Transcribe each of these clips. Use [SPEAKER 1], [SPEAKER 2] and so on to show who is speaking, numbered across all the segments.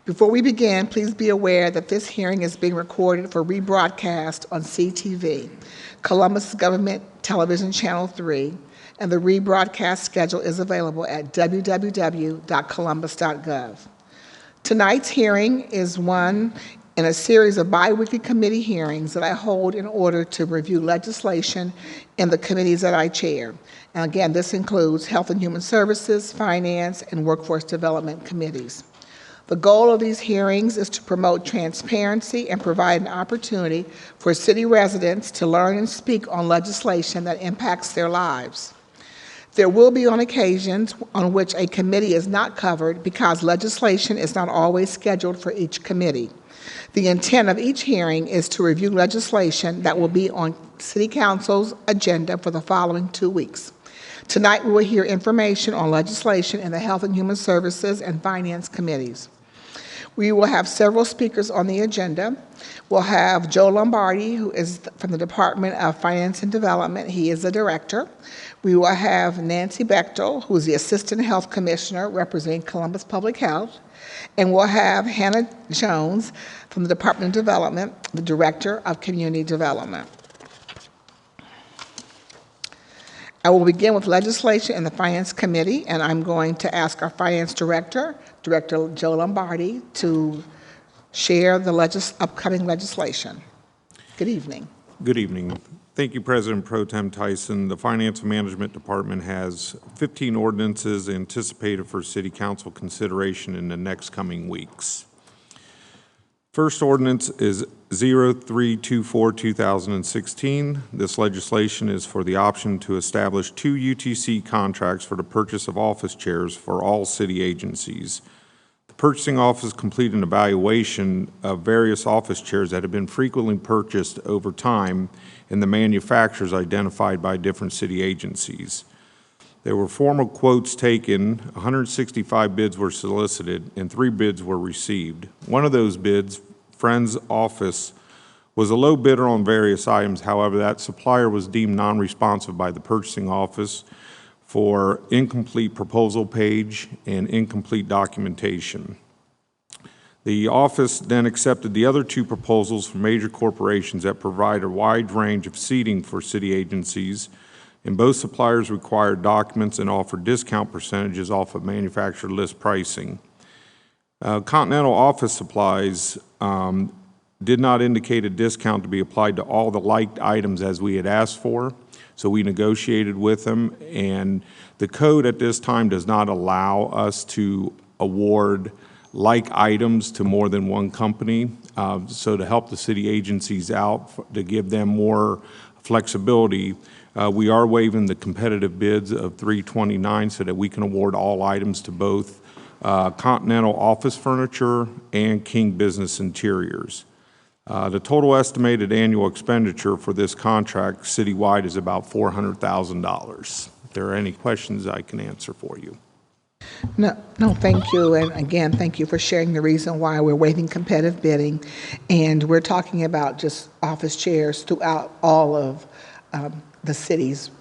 [SPEAKER 1] Before we begin, please be aware that this hearing is being recorded for rebroadcast on CTV, Columbus Government Television Channel 3, and the rebroadcast schedule is available at www.columbus.gov. Tonight's hearing is one in a series of biweekly committee hearings that I hold in order to review legislation in the committees that I chair. And again, this includes Health and Human Services, Finance, and Workforce Development committees. The goal of these hearings is to promote transparency and provide an opportunity for city residents to learn and speak on legislation that impacts their lives. There will be on occasions on which a committee is not covered because legislation is not always scheduled for each committee. The intent of each hearing is to review legislation that will be on City Council's agenda for the following 2 weeks. Tonight, we will hear information on legislation in the Health and Human Services and Finance committees. We will have several speakers on the agenda. We'll have Joe Lombardi, who is from the Department of Finance and Development. He is the director. We will have Nancy Bechtel, who is the Assistant Health Commissioner representing Columbus Public Health. And we'll have Hannah Jones from the Department of Development, the Director of Community Development. I will begin with legislation in the Finance Committee, and I'm going to ask our Finance Director, Director Joe Lombardi, to share the upcoming legislation. Good evening.
[SPEAKER 2] Good evening. Thank you, President Pro Tem Tyson. The Finance and Management Department has 15 ordinances anticipated for City Council consideration in the next coming weeks. First ordinance is 0324-2016. This legislation is for the option to establish 2 UTC contracts for the purchase of office chairs for all city agencies. The purchasing office completed an evaluation of various office chairs that have been frequently purchased over time and the manufacturers identified by different city agencies. There were formal quotes taken, 165 bids were solicited, and 3 bids were received. One of those bids, Friends Office, was a low bidder on various items. However, that supplier was deemed non-responsive by the purchasing office for incomplete proposal page and incomplete documentation. The office then accepted the other 2 proposals from major corporations that provide a wide range of seating for city agencies, and both suppliers required documents and offered discount percentages off of manufacturer list pricing. Continental Office Supplies did not indicate a discount to be applied to all the liked items as we had asked for, so we negotiated with them, and the code at this time does not allow us to award like items to more than one company. So to help the city agencies out, to give them more flexibility, we are waiving the competitive bids of $329 so that we can award all items to both Continental Office Furniture and King Business Interiors. The total estimated annual expenditure for this contract citywide is about $400,000. If there are any questions, I can answer for you.
[SPEAKER 1] No, thank you. And again, thank you for sharing the reason why we're waiving competitive bidding. And we're talking about just office chairs throughout all of the city's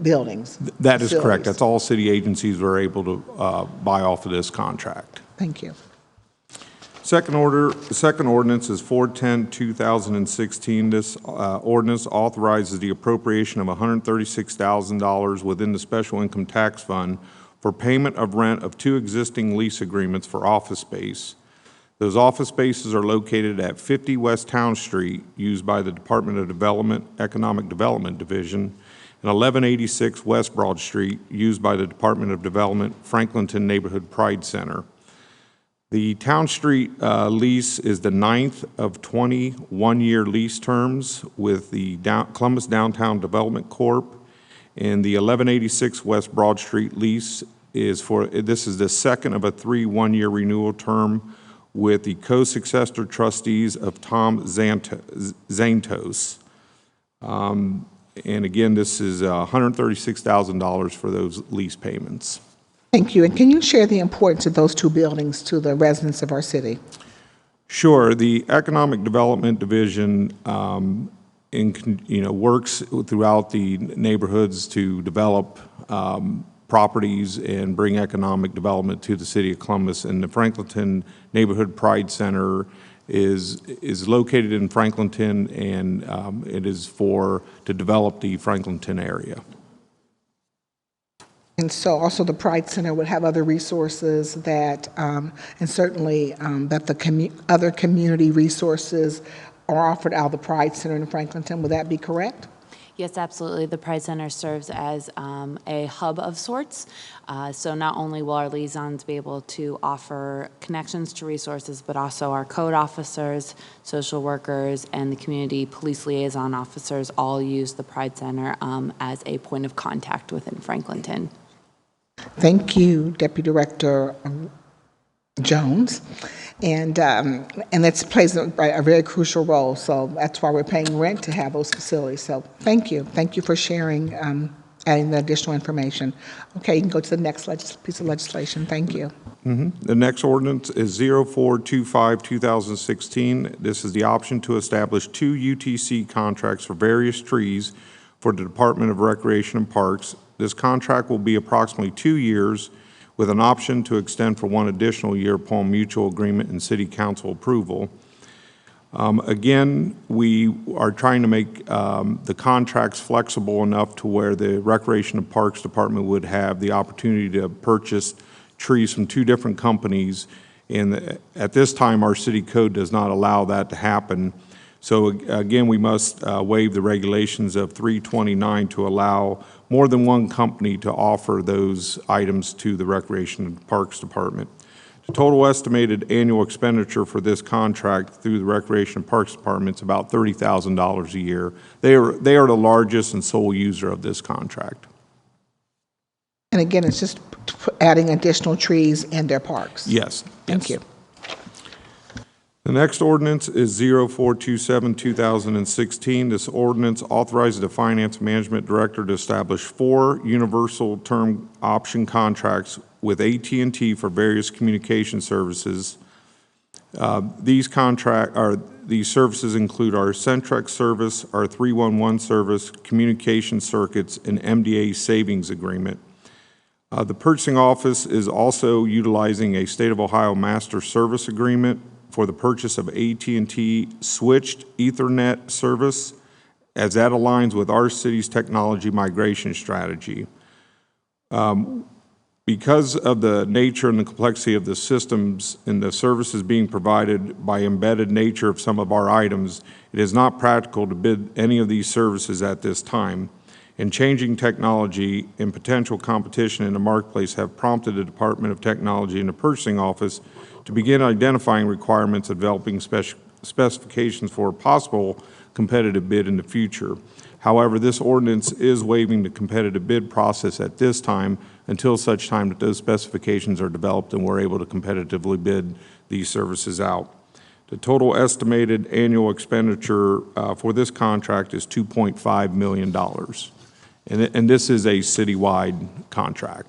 [SPEAKER 1] buildings.
[SPEAKER 2] That is correct. That's all city agencies were able to buy off of this contract.
[SPEAKER 1] Thank you.
[SPEAKER 2] Second ordinance is 410-2016. This ordinance authorizes the appropriation of $136,000 within the Special Income Tax Fund for payment of rent of 2 existing lease agreements for office space. Those office spaces are located at 50 West Town Street, used by the Department of Development, Economic Development Division, and 1186 West Broad Street, used by the Department of Development, Franklinton Neighborhood Pride Center. The Town Street lease is the 9th of 20 one-year lease terms with the Columbus Downtown Development Corp. And the 1186 West Broad Street lease is this is the 2nd of a 3 one-year renewal term with the co-successor trustees of Tom Zantos. And again, this is $136,000 for those lease payments.
[SPEAKER 1] Thank you. And can you share the importance of those 2 buildings to the residents of our city?
[SPEAKER 2] Sure. The Economic Development Division works throughout the neighborhoods to develop properties and bring economic development to the city of Columbus. And the Franklinton Neighborhood Pride Center is located in Franklinton, and it is to develop the Franklinton area.
[SPEAKER 1] And so also the Pride Center would have other resources that, and certainly that the other community resources are offered out of the Pride Center in Franklinton. Would that be correct?
[SPEAKER 3] Yes, absolutely. The Pride Center serves as a hub of sorts. So not only will our liaisons be able to offer connections to resources, but also our code officers, social workers, and the community police liaison officers all use the Pride Center as a point of contact within Franklinton.
[SPEAKER 1] Thank you, Deputy Director Jones. And that plays a very crucial role, so that's why we're paying rent to have those facilities. So thank you for sharing, adding the additional information. Okay, you can go to the next piece of legislation. Thank you.
[SPEAKER 2] The next ordinance is 0425-2016. This is the option to establish 2 UTC contracts for various trees for the Department of Recreation and Parks. This contract will be approximately 2 years, with an option to extend for 1 additional year upon mutual agreement and City Council approval. Again, we are trying to make the contracts flexible enough to where the Recreation and Parks Department would have the opportunity to purchase trees from 2 different companies. And at this time, our city code does not allow that to happen. So again, we must waive the regulations of 329 to allow more than 1 company to offer those items to the Recreation and Parks Department. The total estimated annual expenditure for this contract through the Recreation and Parks Department is about $30,000 a year. They are the largest and sole user of this contract.
[SPEAKER 1] And again, it's just adding additional trees in their parks.
[SPEAKER 2] Yes.
[SPEAKER 1] Thank you.
[SPEAKER 2] The next ordinance is 0427-2016. This ordinance authorizes the Finance Management Director to establish 4 universal term option contracts with AT&T for various communication services. These services include our Centrex service, our 311 service, communication circuits, and MDA savings agreement. The purchasing office is also utilizing a State of Ohio Master Service Agreement for the purchase of AT&T switched Ethernet service, as that aligns with our city's technology migration strategy. Because of the nature and the complexity of the systems and the services being provided by embedded nature of some of our items, it is not practical to bid any of these services at this time. And changing technology and potential competition in the marketplace have prompted the Department of Technology and the Purchasing Office to begin identifying requirements and developing specifications for a possible competitive bid in the future. However, this ordinance is waiving the competitive bid process at this time until such time that those specifications are developed and we're able to competitively bid these services out. The total estimated annual expenditure for this contract is $2.5 million. And this is a citywide contract.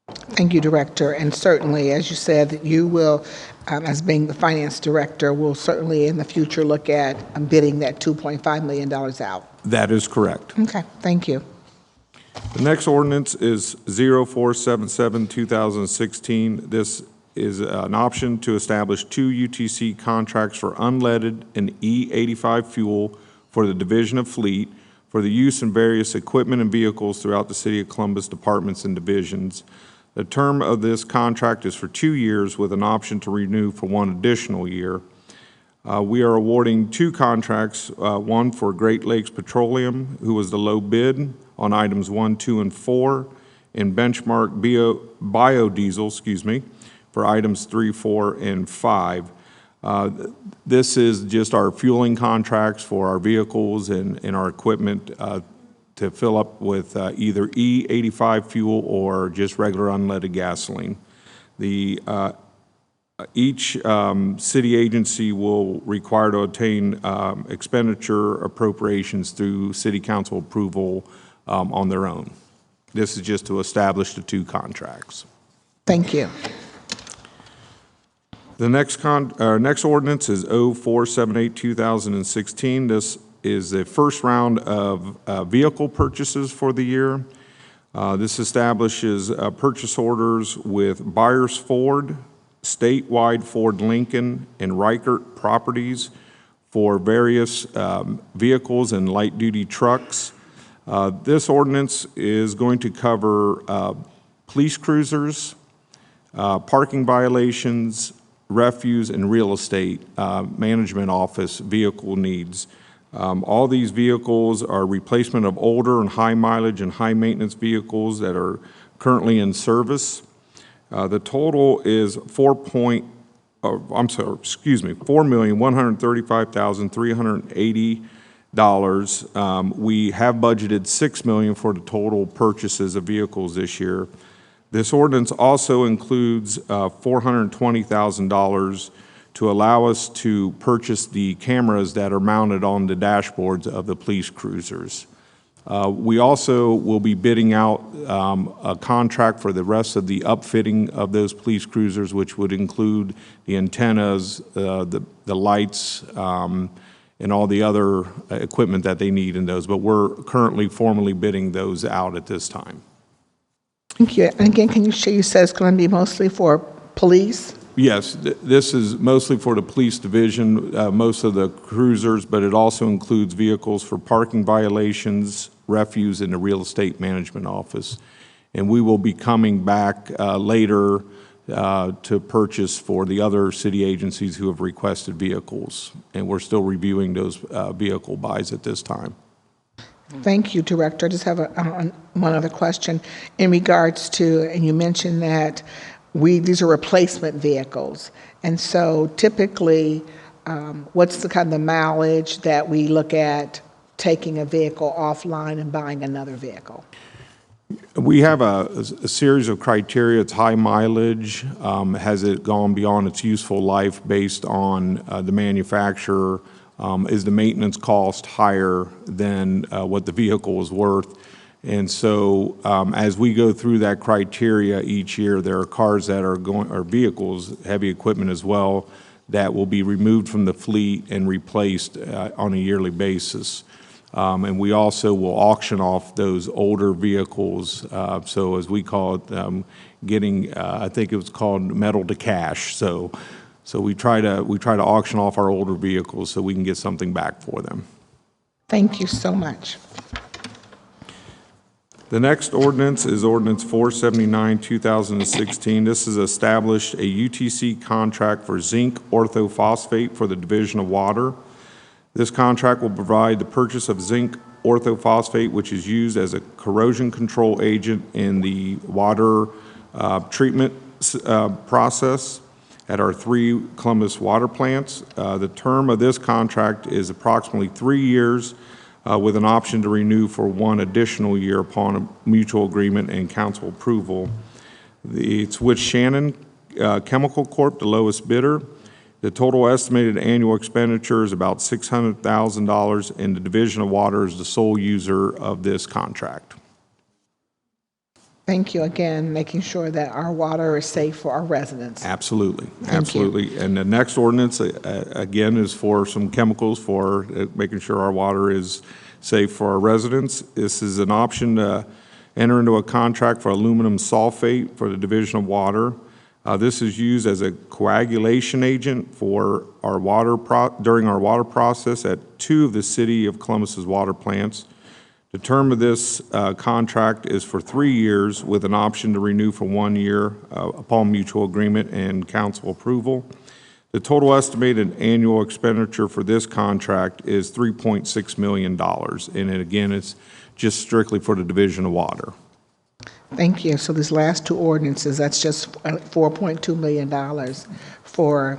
[SPEAKER 1] Thank you, Director. And certainly, as you said, you will, as being the Finance Director, will certainly in the future look at bidding that $2.5 million out.
[SPEAKER 2] That is correct.
[SPEAKER 1] Okay, thank you.
[SPEAKER 2] The next ordinance is 0477-2016. This is an option to establish 2 UTC contracts for unleaded and E85 fuel for the Division of Fleet for the use in various equipment and vehicles throughout the City of Columbus departments and divisions. The term of this contract is for 2 years with an option to renew for 1 additional year. We are awarding 2 contracts, one for Great Lakes Petroleum, who was the low bid on items 1, 2, and 4, and Benchmark Biodiesel, for items 3, 4, and 5. This is just our fueling contracts for our vehicles and our equipment to fill up with either E85 fuel or just regular unleaded gasoline. Each city agency will require to obtain expenditure appropriations through City Council approval on their own. This is just to establish the 2 contracts.
[SPEAKER 1] Thank you.
[SPEAKER 2] The next ordinance is 0478-2016. This is the first round of vehicle purchases for the year. This establishes purchase orders with Byers Ford, statewide Ford Lincoln, and Reichert Properties for various vehicles and light-duty trucks. This ordinance is going to cover police cruisers, parking violations, refuse, and real estate management office vehicle needs. All these vehicles are replacement of older and high mileage and high maintenance vehicles that are currently in service. The total is $4,135,380. We have budgeted $6 million for the total purchases of vehicles this year. This ordinance also includes $420,000 to allow us to purchase the cameras that are mounted on the dashboards of the police cruisers. We also will be bidding out a contract for the rest of the upfitting of those police cruisers, which would include the antennas, the lights, and all the other equipment that they need in those. But we're currently formally bidding those out at this time.
[SPEAKER 1] Thank you. And again, can you share, you said it's going to be mostly for police?
[SPEAKER 2] Yes, this is mostly for the police division, most of the cruisers, but it also includes vehicles for parking violations, refuse, and the real estate management office. And we will be coming back later to purchase for the other city agencies who have requested vehicles. And we're still reviewing those vehicle buys at this time.
[SPEAKER 1] Thank you, Director. I just have one other question in regards to, and you mentioned that these are replacement vehicles. And so typically, what's the kind of mileage that we look at taking a vehicle offline and buying another vehicle?
[SPEAKER 2] We have a series of criteria. It's high mileage. Has it gone beyond its useful life based on the manufacturer? Is the maintenance cost higher than what the vehicle is worth? And so as we go through that criteria each year, there are cars that are going, or vehicles, heavy equipment as well, that will be removed from the fleet and replaced on a yearly basis. And we also will auction off those older vehicles. So as we call it, getting, I think it was called metal to cash. So we try to auction off our older vehicles so we can get something back for them.
[SPEAKER 1] Thank you so much.
[SPEAKER 2] The next ordinance is Ordinance 479, 2016. This has established a UTC contract for zinc orthophosphate for the Division of Water. This contract will provide the purchase of zinc orthophosphate, which is used as a corrosion control agent in the water treatment process at our 3 Columbus water plants. The term of this contract is approximately 3 years with an option to renew for 1 additional year upon a mutual agreement and council approval. It's with Shannon Chemical Corp., the lowest bidder. The total estimated annual expenditure is about $600,000, and the Division of Water is the sole user of this contract.
[SPEAKER 1] Thank you again, making sure that our water is safe for our residents.
[SPEAKER 2] Absolutely, absolutely. And the next ordinance, again, is for some chemicals for making sure our water is safe for our residents. This is an option to enter into a contract for aluminum sulfate for the Division of Water. This is used as a coagulation agent for our water during our water process at 2 of the City of Columbus's water plants. The term of this contract is for 3 years with an option to renew for 1 year upon mutual agreement and council approval. The total estimated annual expenditure for this contract is $3.6 million. And again, it's just strictly for the Division of Water.
[SPEAKER 1] Thank you. So these last 2 ordinances, that's just $4.2 million for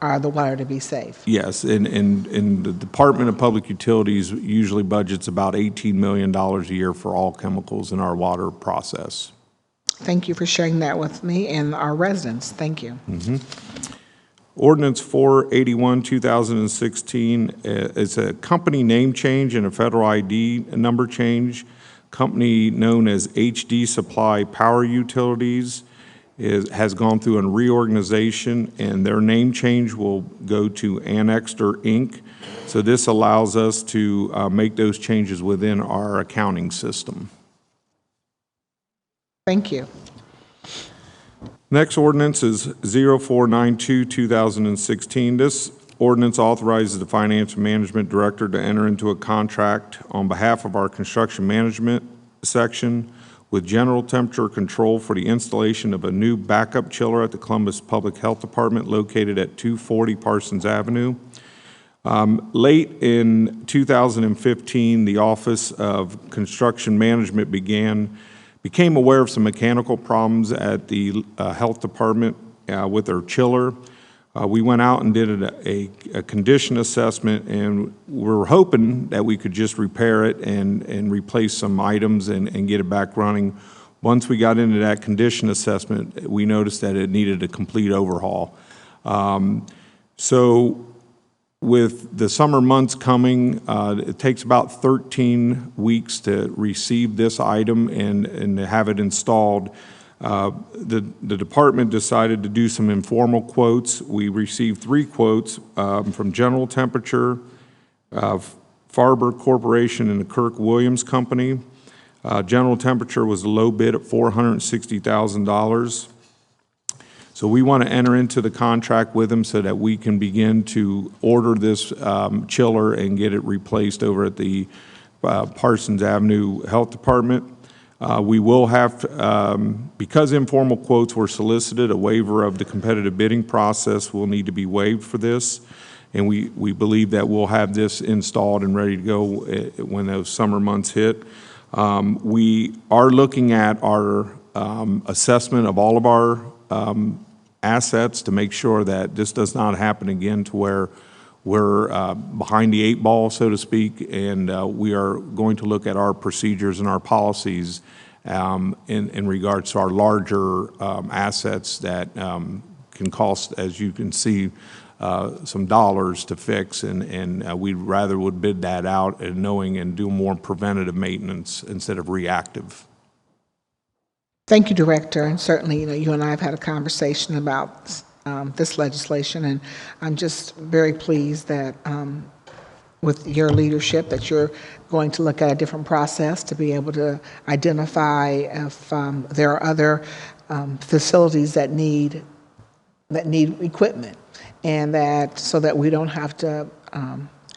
[SPEAKER 1] the water to be safe.
[SPEAKER 2] Yes, and the Department of Public Utilities usually budgets about $18 million a year for all chemicals in our water process.
[SPEAKER 1] Thank you for sharing that with me and our residents. Thank you.
[SPEAKER 2] Ordinance 481, 2016 is a company name change and a federal ID number change. Company known as HD Supply Power Utilities has gone through a reorganization, and their name change will go to Annexter Inc. So this allows us to make those changes within our accounting system.
[SPEAKER 1] Thank you.
[SPEAKER 2] Next ordinance is 0492-2016. This ordinance authorizes the Finance Management Director to enter into a contract on behalf of our construction management section with General Temperature Control for the installation of a new backup chiller at the Columbus Public Health Department located at 240 Parsons Avenue. Late in 2015, the Office of Construction Management became aware of some mechanical problems at the health department with their chiller. We went out and did a condition assessment, and we were hoping that we could just repair it and replace some items and get it back running. Once we got into that condition assessment, we noticed that it needed a complete overhaul. So with the summer months coming, it takes about 13 weeks to receive this item and to have it installed. The department decided to do some informal quotes. We received 3 quotes from General Temperature, Farber Corporation, and the Kirk Williams Company. General Temperature was a low bid at $460,000. So we want to enter into the contract with them so that we can begin to order this chiller and get it replaced over at the Parsons Avenue Health Department. We will have, because informal quotes were solicited, a waiver of the competitive bidding process will need to be waived for this. And we believe that we'll have this installed and ready to go when those summer months hit. We are looking at our assessment of all of our assets to make sure that this does not happen again to where we're behind the 8 ball, so to speak, and we are going to look at our procedures and our policies in regards to our larger assets that can cost, as you can see, some dollars to fix, and we rather would bid that out and knowing and do more preventative maintenance instead of reactive.
[SPEAKER 1] Thank you, Director, and certainly, you and I have had a conversation about this legislation, and I'm just very pleased that with your leadership that you're going to look at a different process to be able to identify if there are other facilities that need equipment, and that so that we don't have to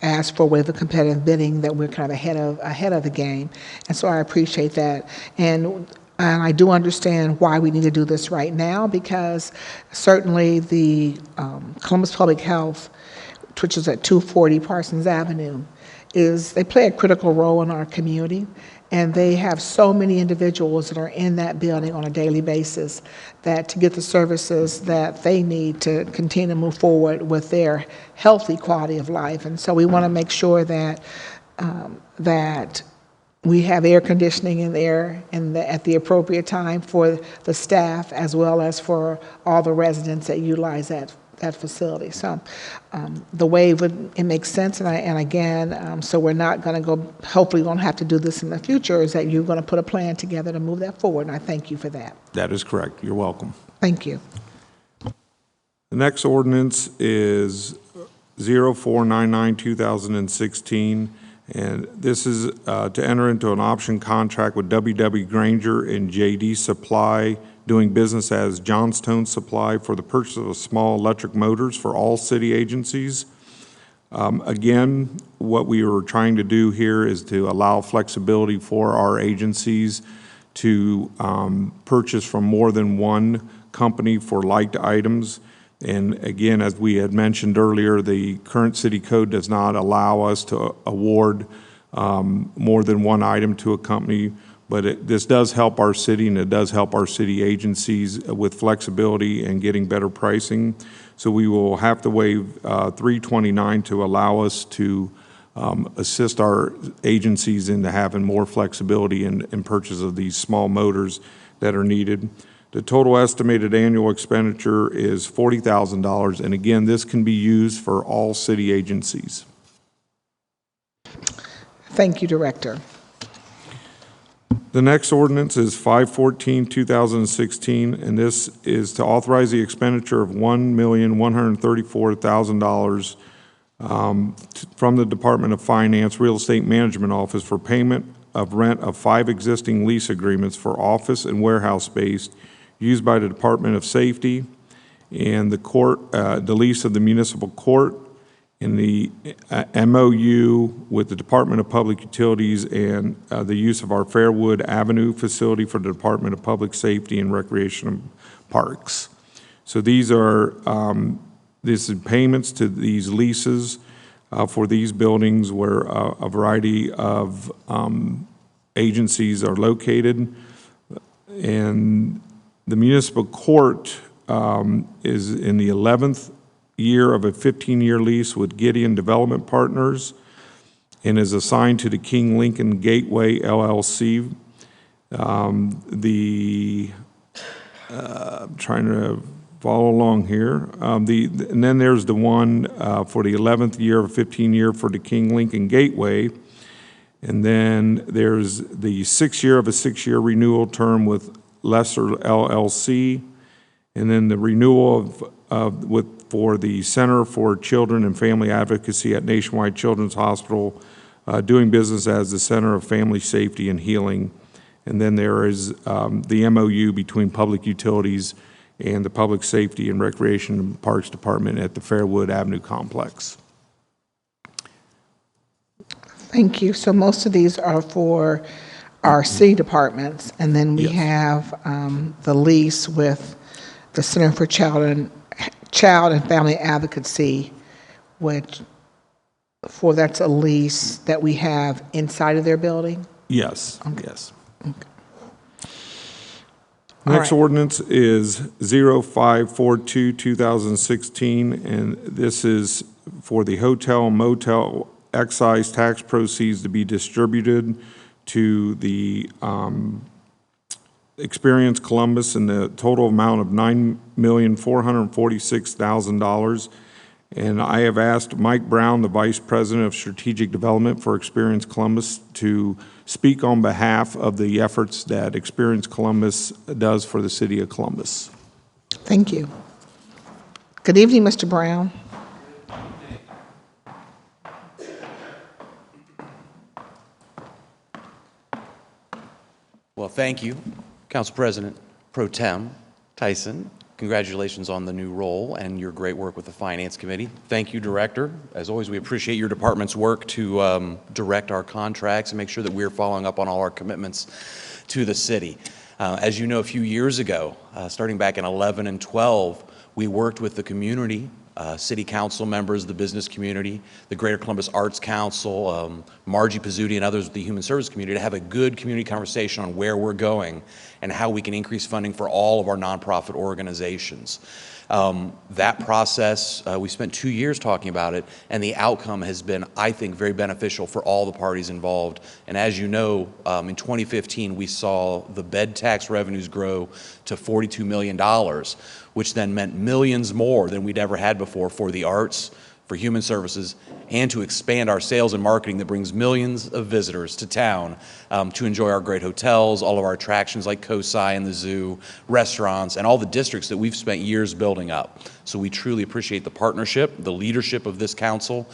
[SPEAKER 1] ask for waiver competitive bidding, that we're kind of ahead of the game, and so I appreciate that. And I do understand why we need to do this right now, because certainly the Columbus Public Health, which is at 240 Parsons Avenue, they play a critical role in our community, and they have so many individuals that are in that building on a daily basis that to get the services that they need to continue to move forward with their healthy quality of life. And so we want to make sure that we have air conditioning in there at the appropriate time for the staff, as well as for all the residents that utilize that facility. So the waive, it makes sense, and again, so we're not going to go, hopefully we won't have to do this in the future, is that you're going to put a plan together to move that forward, and I thank you for that.
[SPEAKER 2] That is correct. You're welcome.
[SPEAKER 1] Thank you.
[SPEAKER 2] The next ordinance is 0499-2016. And this is to enter into an option contract with W.W. Granger and J.D. Supply, doing business as Johnstone Supply, for the purchase of small electric motors for all city agencies. Again, what we were trying to do here is to allow flexibility for our agencies to purchase from more than one company for like items. And again, as we had mentioned earlier, the current city code does not allow us to award more than one item to a company, but this does help our city, and it does help our city agencies with flexibility and getting better pricing. So we will have to waive 329 to allow us to assist our agencies into having more flexibility in purchase of these small motors that are needed. The total estimated annual expenditure is $40,000, and again, this can be used for all city agencies.
[SPEAKER 1] Thank you, Director.
[SPEAKER 2] The next ordinance is 514-2016, and this is to authorize the expenditure of $1,134,000 from the Department of Finance Real Estate Management Office for payment of rent of 5 existing lease agreements for office and warehouse space used by the Department of Safety, and the lease of the municipal court, and the MOU with the Department of Public Utilities, and the use of our Fairwood Avenue facility for the Department of Public Safety and Recreation and Parks. So these are this is payments to these leases for these buildings where a variety of agencies are located. And the municipal court is in the 11th year of a 15-year lease with Gideon Development Partners and is assigned to the King Lincoln Gateway LLC. I'm trying to follow along here. And then there's the one for the 11th year of a 15-year for the King Lincoln Gateway. And then there's the 6th year of a 6-year renewal term with Lesser LLC. And then the renewal for the Center for Children and Family Advocacy at Nationwide Children's Hospital, doing business as the Center of Family Safety and Healing. And then there is the MOU between Public Utilities and the Public Safety and Recreation and Parks Department at the Fairwood Avenue Complex.
[SPEAKER 1] Thank you. So most of these are for our city departments, and then we have the lease with the Center for Child and Family Advocacy, which that's a lease that we have inside of their building?
[SPEAKER 2] Yes,
[SPEAKER 1] Okay.
[SPEAKER 2] yes.
[SPEAKER 1] Okay.
[SPEAKER 2] Next
[SPEAKER 1] All right.
[SPEAKER 2] ordinance is 0542-2016, and this is for the hotel and motel excise tax proceeds to be distributed to the Experience Columbus in the total amount of $9,446,000. And I have asked Mike Brown, the Vice President of Strategic Development for Experience Columbus, to speak on behalf of the efforts that Experience Columbus does for the city of Columbus.
[SPEAKER 1] Thank you. Good evening, Mr. Brown.
[SPEAKER 4] Well, thank you, Council President Pro Tem Tyson. Congratulations on the new role and your great work with the Finance Committee. Thank you, Director. As always, we appreciate your department's work to direct our contracts and make sure that we're following up on all our commitments to the city. As you know, a few years ago, starting back in 11 and 12, we worked with the community, city council members, the business community, the Greater Columbus Arts Council, Margie Pizzuti and others with the human service community to have a good community conversation on where we're going and how we can increase funding for all of our nonprofit organizations. That process, we spent 2 years talking about it, and the outcome has been, I think, very beneficial for all the parties involved. And as you know, in 2015, we saw the bed tax revenues grow to $42 million, which then meant millions more than we'd ever had before for the arts, for human services, and to expand our sales and marketing that brings millions of visitors to town to enjoy our great hotels, all of our attractions like COSI and the zoo, restaurants, and all the districts that we've spent years building up. So we truly appreciate the partnership, the leadership of this council,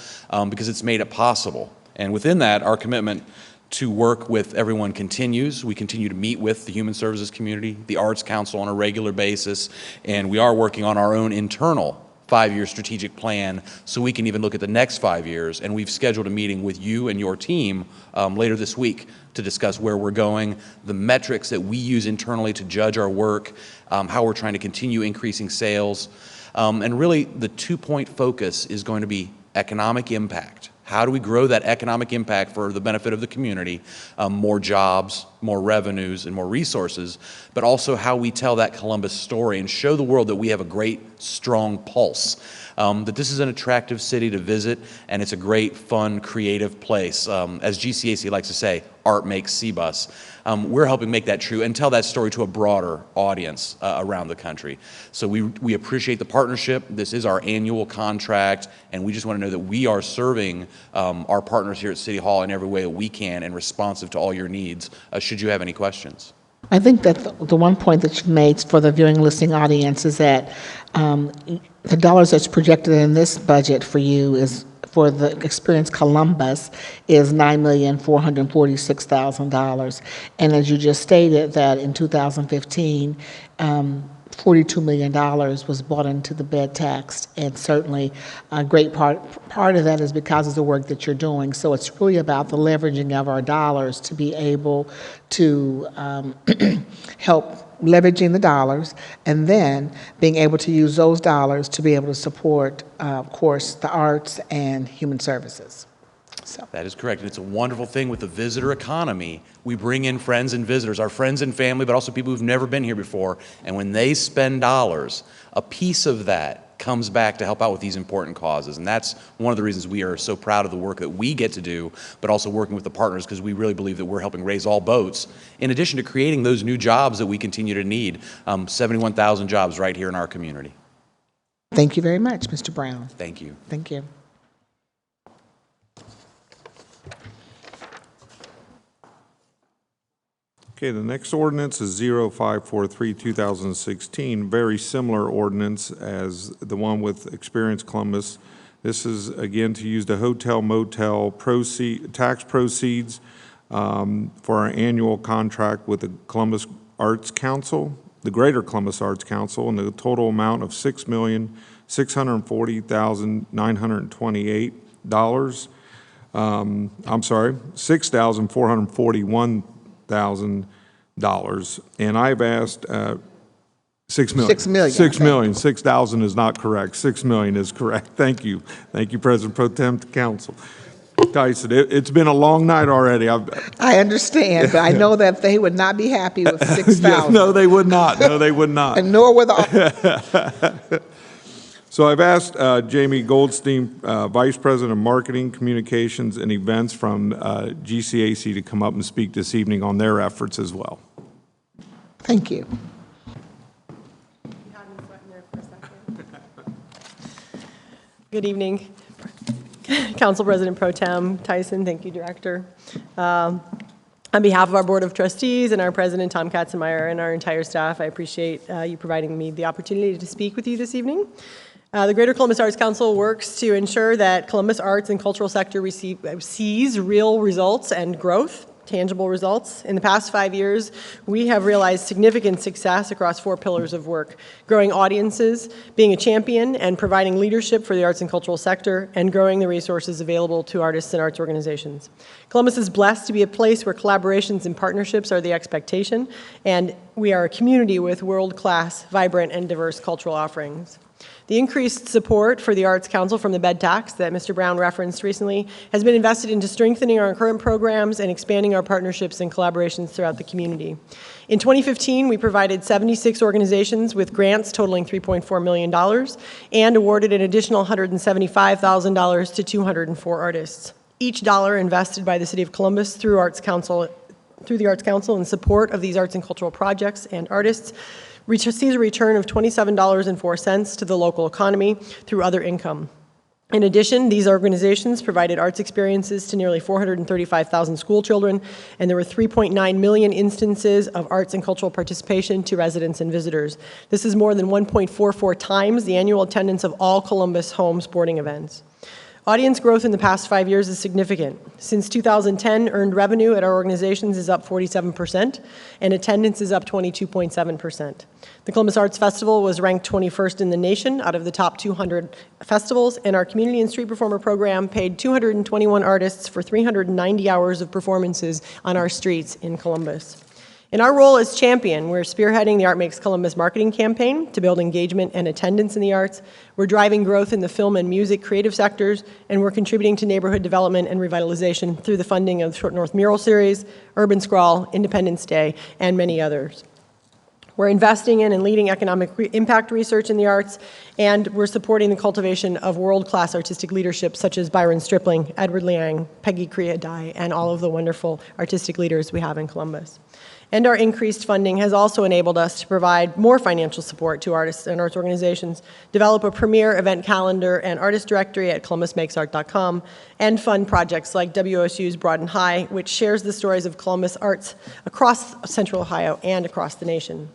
[SPEAKER 4] because it's made it possible. And within that, our commitment to work with everyone continues. We continue to meet with the Human Services community, the Arts Council on a regular basis, and we are working on our own internal 5-year strategic plan so we can even look at the next 5 years. And we've scheduled a meeting with you and your team later this week to discuss where we're going, the metrics that we use internally to judge our work, how we're trying to continue increasing sales. And really the 2-point focus is going to be economic impact. How do we grow that economic impact for the benefit of the community, more jobs, more revenues, and more resources, but also how we tell that Columbus story and show the world that we have a great, strong pulse, that this is an attractive city to visit, and it's a great, fun, creative place. As GCAC likes to say, art makes C-Bus. We're helping make that true and tell that story to a broader audience around the country. So we appreciate the partnership. This is our annual contract, and we just want to know that we are serving our partners here at City Hall in every way that we can and responsive to all your needs, should you have any questions.
[SPEAKER 1] I think that the one point that you made for the viewing listening audience is that the dollars that's projected in this budget for you is for the Experience Columbus is $9,446,000. And as you just stated, that in 2015, $42 million was brought into the bed tax, and certainly a great part of that is because of the work that you're doing. So it's really about the leveraging of our dollars to be able to help leveraging the dollars, and then being able to use those dollars to be able to support, of course, the arts and human services. So.
[SPEAKER 4] That is correct. And it's a wonderful thing with the visitor economy. We bring in friends and visitors, our friends and family, but also people who've never been here before. And when they spend dollars, a piece of that comes back to help out with these important causes. And that's one of the reasons we are so proud of the work that we get to do, but also working with the partners, because we really believe that we're helping raise all boats, in addition to creating those new jobs that we continue to need, 71,000 jobs right here in our community.
[SPEAKER 1] Thank you very much, Mr. Brown.
[SPEAKER 4] Thank you.
[SPEAKER 1] Thank you.
[SPEAKER 2] Okay, the next ordinance is 0543-2016, very similar ordinance as the one with Experience Columbus. This is, again, to use the hotel motel tax proceeds for our annual contract with the Columbus Arts Council, the Greater Columbus Arts Council, and the total amount of $6,441,928. $6,441,000, and I've asked $6 million.
[SPEAKER 1] 6 million.
[SPEAKER 2] $6 million. 6,000 is not correct. $6 million is correct. Thank you. Thank you, President Pro Tem to Council. Tyson, it's been a long night already.
[SPEAKER 1] I understand, but I know that they would not be happy with 6,000.
[SPEAKER 2] No, they would not. No, they would not.
[SPEAKER 1] And nor would the.
[SPEAKER 2] So I've asked Jamie Goldstein, Vice President of Marketing, Communications, and Events from GCAC to come up and speak this evening on their efforts as well.
[SPEAKER 1] Thank you.
[SPEAKER 5] Good evening, Council President Pro Tem Tyson. Thank you, Director. On behalf of our Board of Trustees and our President, Tom Katzenmeier, and our entire staff, I appreciate you providing me the opportunity to speak with you this evening. The Greater Columbus Arts Council works to ensure that Columbus arts and cultural sector sees real results and growth, tangible results. In the past 5 years, we have realized significant success across 4 pillars of work: growing audiences, being a champion and providing leadership for the arts and cultural sector, and growing the resources available to artists and arts organizations. Columbus is blessed to be a place where collaborations and partnerships are the expectation, and we are a community with world-class, vibrant, and diverse cultural offerings. The increased support for the Arts Council from the bed tax that Mr. Brown referenced recently has been invested into strengthening our current programs and expanding our partnerships and collaborations throughout the community. In 2015, we provided 76 organizations with grants totaling $3.4 million and awarded an additional $175,000 to 204 artists. Each dollar invested by the City of Columbus through the Arts Council in support of these arts and cultural projects and artists sees a return of $27.04 to the local economy through other income. In addition, these organizations provided arts experiences to nearly 435,000 school children, and there were 3.9 million instances of arts and cultural participation to residents and visitors. This is more than 1.44 times the annual attendance of all Columbus home sporting events. Audience growth in the past 5 years is significant. Since 2010, earned revenue at our organizations is up 47%, and attendance is up 22.7%. The Columbus Arts Festival was ranked 21st in the nation out of the top 200 festivals, and our Community and Street Performer program paid 221 artists for 390 hours of performances on our streets in Columbus. In our role as champion, we're spearheading the Art Makes Columbus marketing campaign to build engagement and attendance in the arts. We're driving growth in the film and music creative sectors, and we're contributing to neighborhood development and revitalization through the funding of the Short North Mural Series, Urban Scrawl, Independence Day, and many others. We're investing in and leading economic impact research in the arts, and we're supporting the cultivation of world-class artistic leadership such as Byron Stripling, Edward Liang, Peggy Crea Dye, and all of the wonderful artistic leaders we have in Columbus. And our increased funding has also enabled us to provide more financial support to artists and arts organizations, develop a premier event calendar and artist directory at columbusmakesart.com, and fund projects like WSU's Broad and High, which shares the stories of Columbus arts across Central Ohio and across the nation.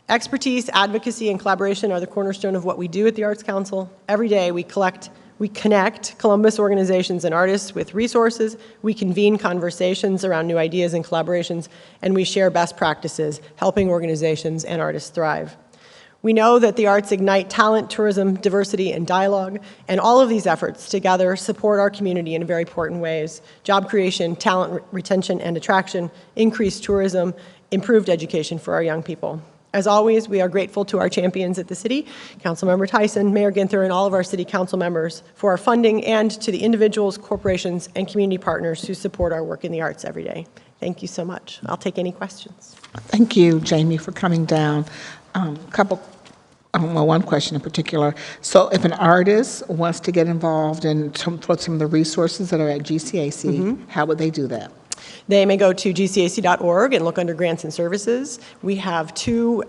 [SPEAKER 5] Expertise, advocacy, and collaboration are the cornerstone of what we do at the Arts Council. Every day we collect We connect Columbus organizations and artists with resources, we convene conversations around new ideas and collaborations, and we share best practices, helping organizations and artists thrive. We know that the arts ignite talent, tourism, diversity, and dialogue, and all of these efforts together support our community in very important ways: job creation, talent retention and attraction, increased tourism, improved education for our young people. As always, we are grateful to our champions at the city, Councilmember Tyson, Mayor Ginther, and all of our city council members for our funding, and to the individuals, corporations, and community partners who support our work in the arts every day. Thank you so much. I'll take any questions.
[SPEAKER 1] Thank you, Jamie, for coming down. One question in particular. So if an artist wants to get involved in some of the resources that are at GCAC, how would they do that?
[SPEAKER 5] They may go to gcac.org and look under grants and services. We have two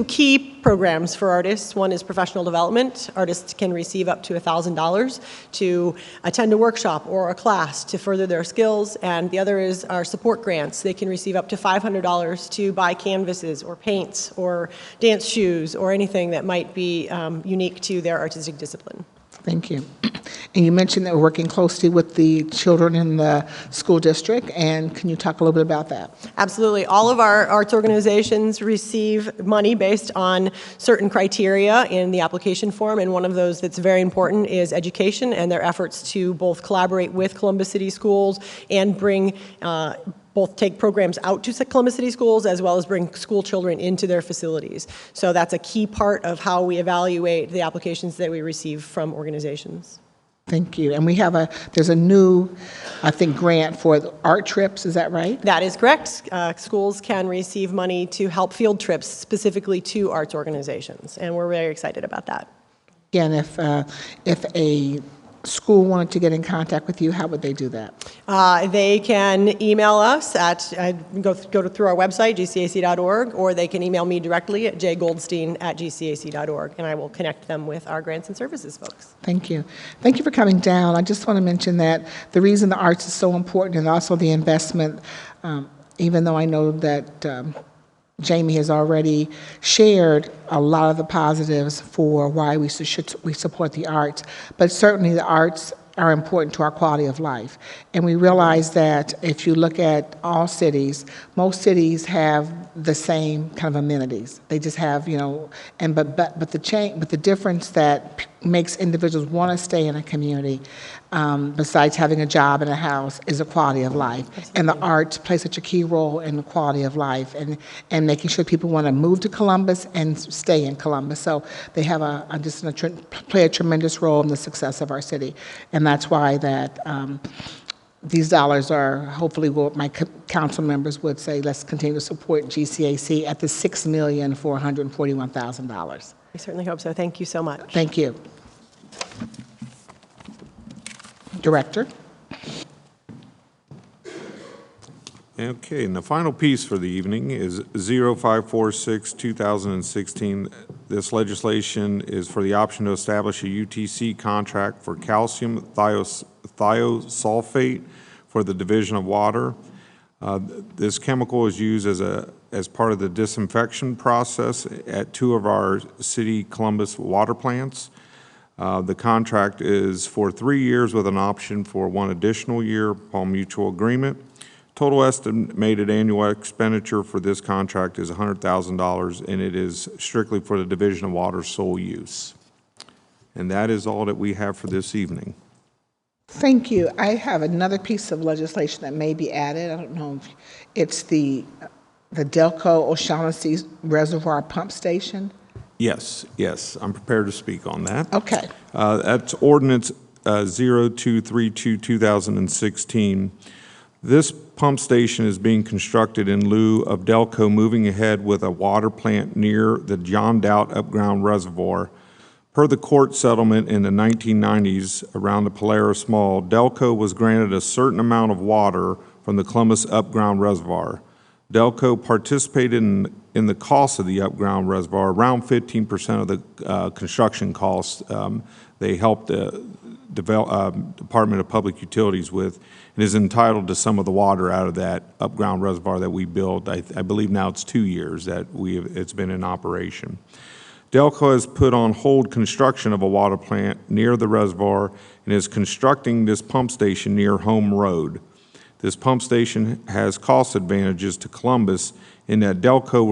[SPEAKER 5] key programs for artists. One is professional development. Artists can receive up to $1,000 to attend a workshop or a class to further their skills. And the other is our support grants. They can receive up to $500 to buy canvases or paints or dance shoes or anything that might be unique to their artistic discipline.
[SPEAKER 1] Thank you. And you mentioned that we're working closely with the children in the school district, and can you talk a little bit about that?
[SPEAKER 5] Absolutely. All of our arts organizations receive money based on certain criteria in the application form, and one of those that's very important is education and their efforts to both collaborate with Columbus City Schools and bring both take programs out to Columbus City Schools as well as bring school children into their facilities. So that's a key part of how we evaluate the applications that we receive from organizations.
[SPEAKER 1] Thank you. And we have there's a new, I think, grant for the art trips, is that right?
[SPEAKER 5] That is correct. Schools can receive money to help field trips specifically to arts organizations, and we're very excited about that.
[SPEAKER 1] Again, if a school wanted to get in contact with you, how would they do that?
[SPEAKER 5] They can email us at, through our website, gcac.org, or they can email me directly at jgoldstein@gcac.org, and I will connect them with our grants and services folks.
[SPEAKER 1] Thank you. Thank you for coming down. I just want to mention that the reason the arts is so important and also the investment, even though I know that Jamie has already shared a lot of the positives for why we support the arts, but certainly the arts are important to our quality of life. And we realize that if you look at all cities, most cities have the same kind of amenities. They just have, but the difference that makes individuals want to stay in a community, besides having a job and a house, is the quality of life. Absolutely. And the arts play such a key role in the quality of life and making sure people want to move to Columbus and stay in Columbus. So they have play a tremendous role in the success of our city. And that's why that these dollars are hopefully what my council members would say, let's continue to support GCAC at the $6,441,000.
[SPEAKER 5] I certainly hope so. Thank you so much.
[SPEAKER 1] Thank you. Director.
[SPEAKER 2] Okay, and the final piece for the evening is 0546-2016. This legislation is for the option to establish a UTC contract for calcium thiosulfate for the Division of Water. This chemical is used as part of the disinfection process at two of our city Columbus water plants. The contract is for 3 years with an option for 1 additional year upon mutual agreement. Total estimated annual expenditure for this contract is $100,000, and it is strictly for the Division of Water sole use. And that is all that we have for this evening.
[SPEAKER 1] Thank you. I have another piece of legislation that may be added. I don't know if it's the Delco O'Shaughnessy Reservoir Pump Station.
[SPEAKER 2] Yes, I'm prepared to speak on that.
[SPEAKER 1] Okay.
[SPEAKER 2] That's Ordinance 0232-2016. This pump station is being constructed in lieu of Delco moving ahead with a water plant near the John Doubt Upground Reservoir. Per the court settlement in the 1990s around the Polaris Mall, Delco was granted a certain amount of water from the Columbus Upground Reservoir. Delco participated in the cost of the Upground Reservoir, around 15% of the construction costs. They helped the Department of Public Utilities with, and is entitled to some of the water out of that Upground Reservoir that we built. I believe now it's 2 years that it's been in operation. Delco has put on hold construction of a water plant near the reservoir and is constructing this pump station near Home Road. This pump station has cost advantages to Columbus in that Delco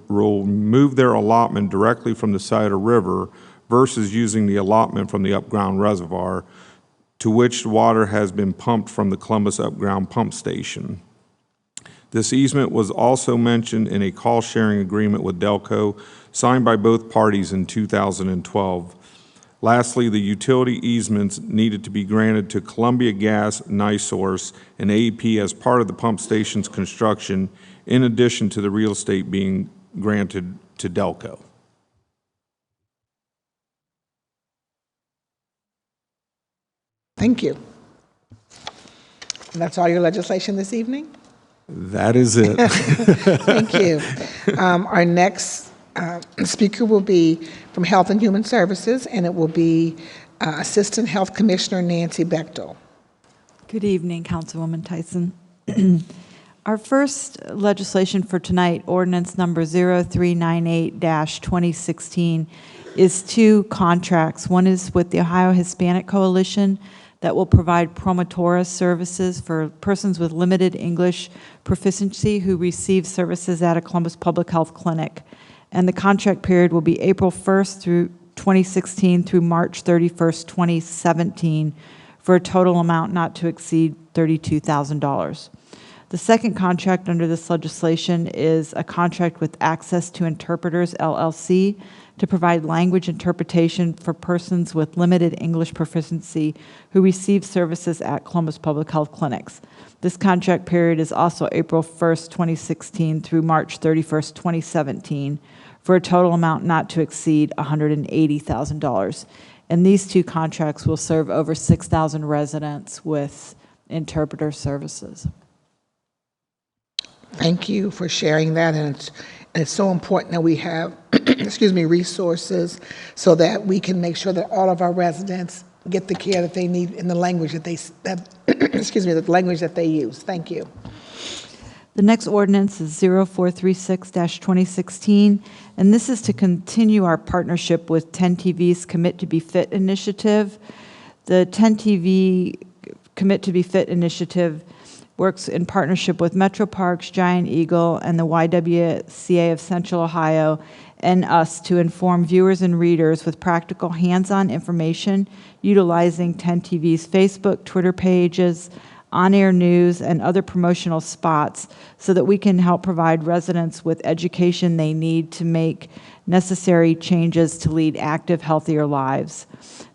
[SPEAKER 2] will move their allotment directly from the side of river versus using the allotment from the upground reservoir, to which water has been pumped from the Columbus upground pump station. This easement was also mentioned in a cost-sharing agreement with Delco signed by both parties in 2012. Lastly, the utility easements needed to be granted to Columbia Gas, NiSource, and AEP as part of the pump station's construction, in addition to the real estate being granted to Delco.
[SPEAKER 1] Thank you. And that's all your legislation this evening?
[SPEAKER 2] That is it.
[SPEAKER 1] Thank you. Our next speaker will be from Health and Human Services, and it will be Assistant Health Commissioner Nancy Bechtel.
[SPEAKER 6] Good evening, Councilwoman Tyson. Our first legislation for tonight, ordinance number 0398-2016, is two contracts. One is with the Ohio Hispanic Coalition that will provide promotora services for persons with limited English proficiency who receive services at a Columbus Public Health clinic. And the contract period will be April 1st through 2016 through March 31st, 2017, for a total amount not to exceed $32,000. The second contract under this legislation is a contract with Access to Interpreters, LLC, to provide language interpretation for persons with limited English proficiency who receive services at Columbus Public Health clinics. This contract period is also April 1st, 2016 through March 31st, 2017, for a total amount not to exceed $180,000. And these two contracts will serve over 6,000 residents with interpreter services.
[SPEAKER 1] Thank you for sharing that, and it's so important that we have, excuse me, resources so that we can make sure that all of our residents get the care that they need in the language that they, excuse me, the language that they use. Thank you.
[SPEAKER 6] The next ordinance is 0436-2016, and this is to continue our partnership with 10TV's Commit to Be Fit initiative. The 10TV Commit to Be Fit initiative works in partnership with Metro Parks, Giant Eagle, and the YWCA of Central Ohio, and us to inform viewers and readers with practical hands-on information utilizing 10TV's Facebook, Twitter pages, on-air news, and other promotional spots so that we can help provide residents with education they need to make necessary changes to lead active, healthier lives.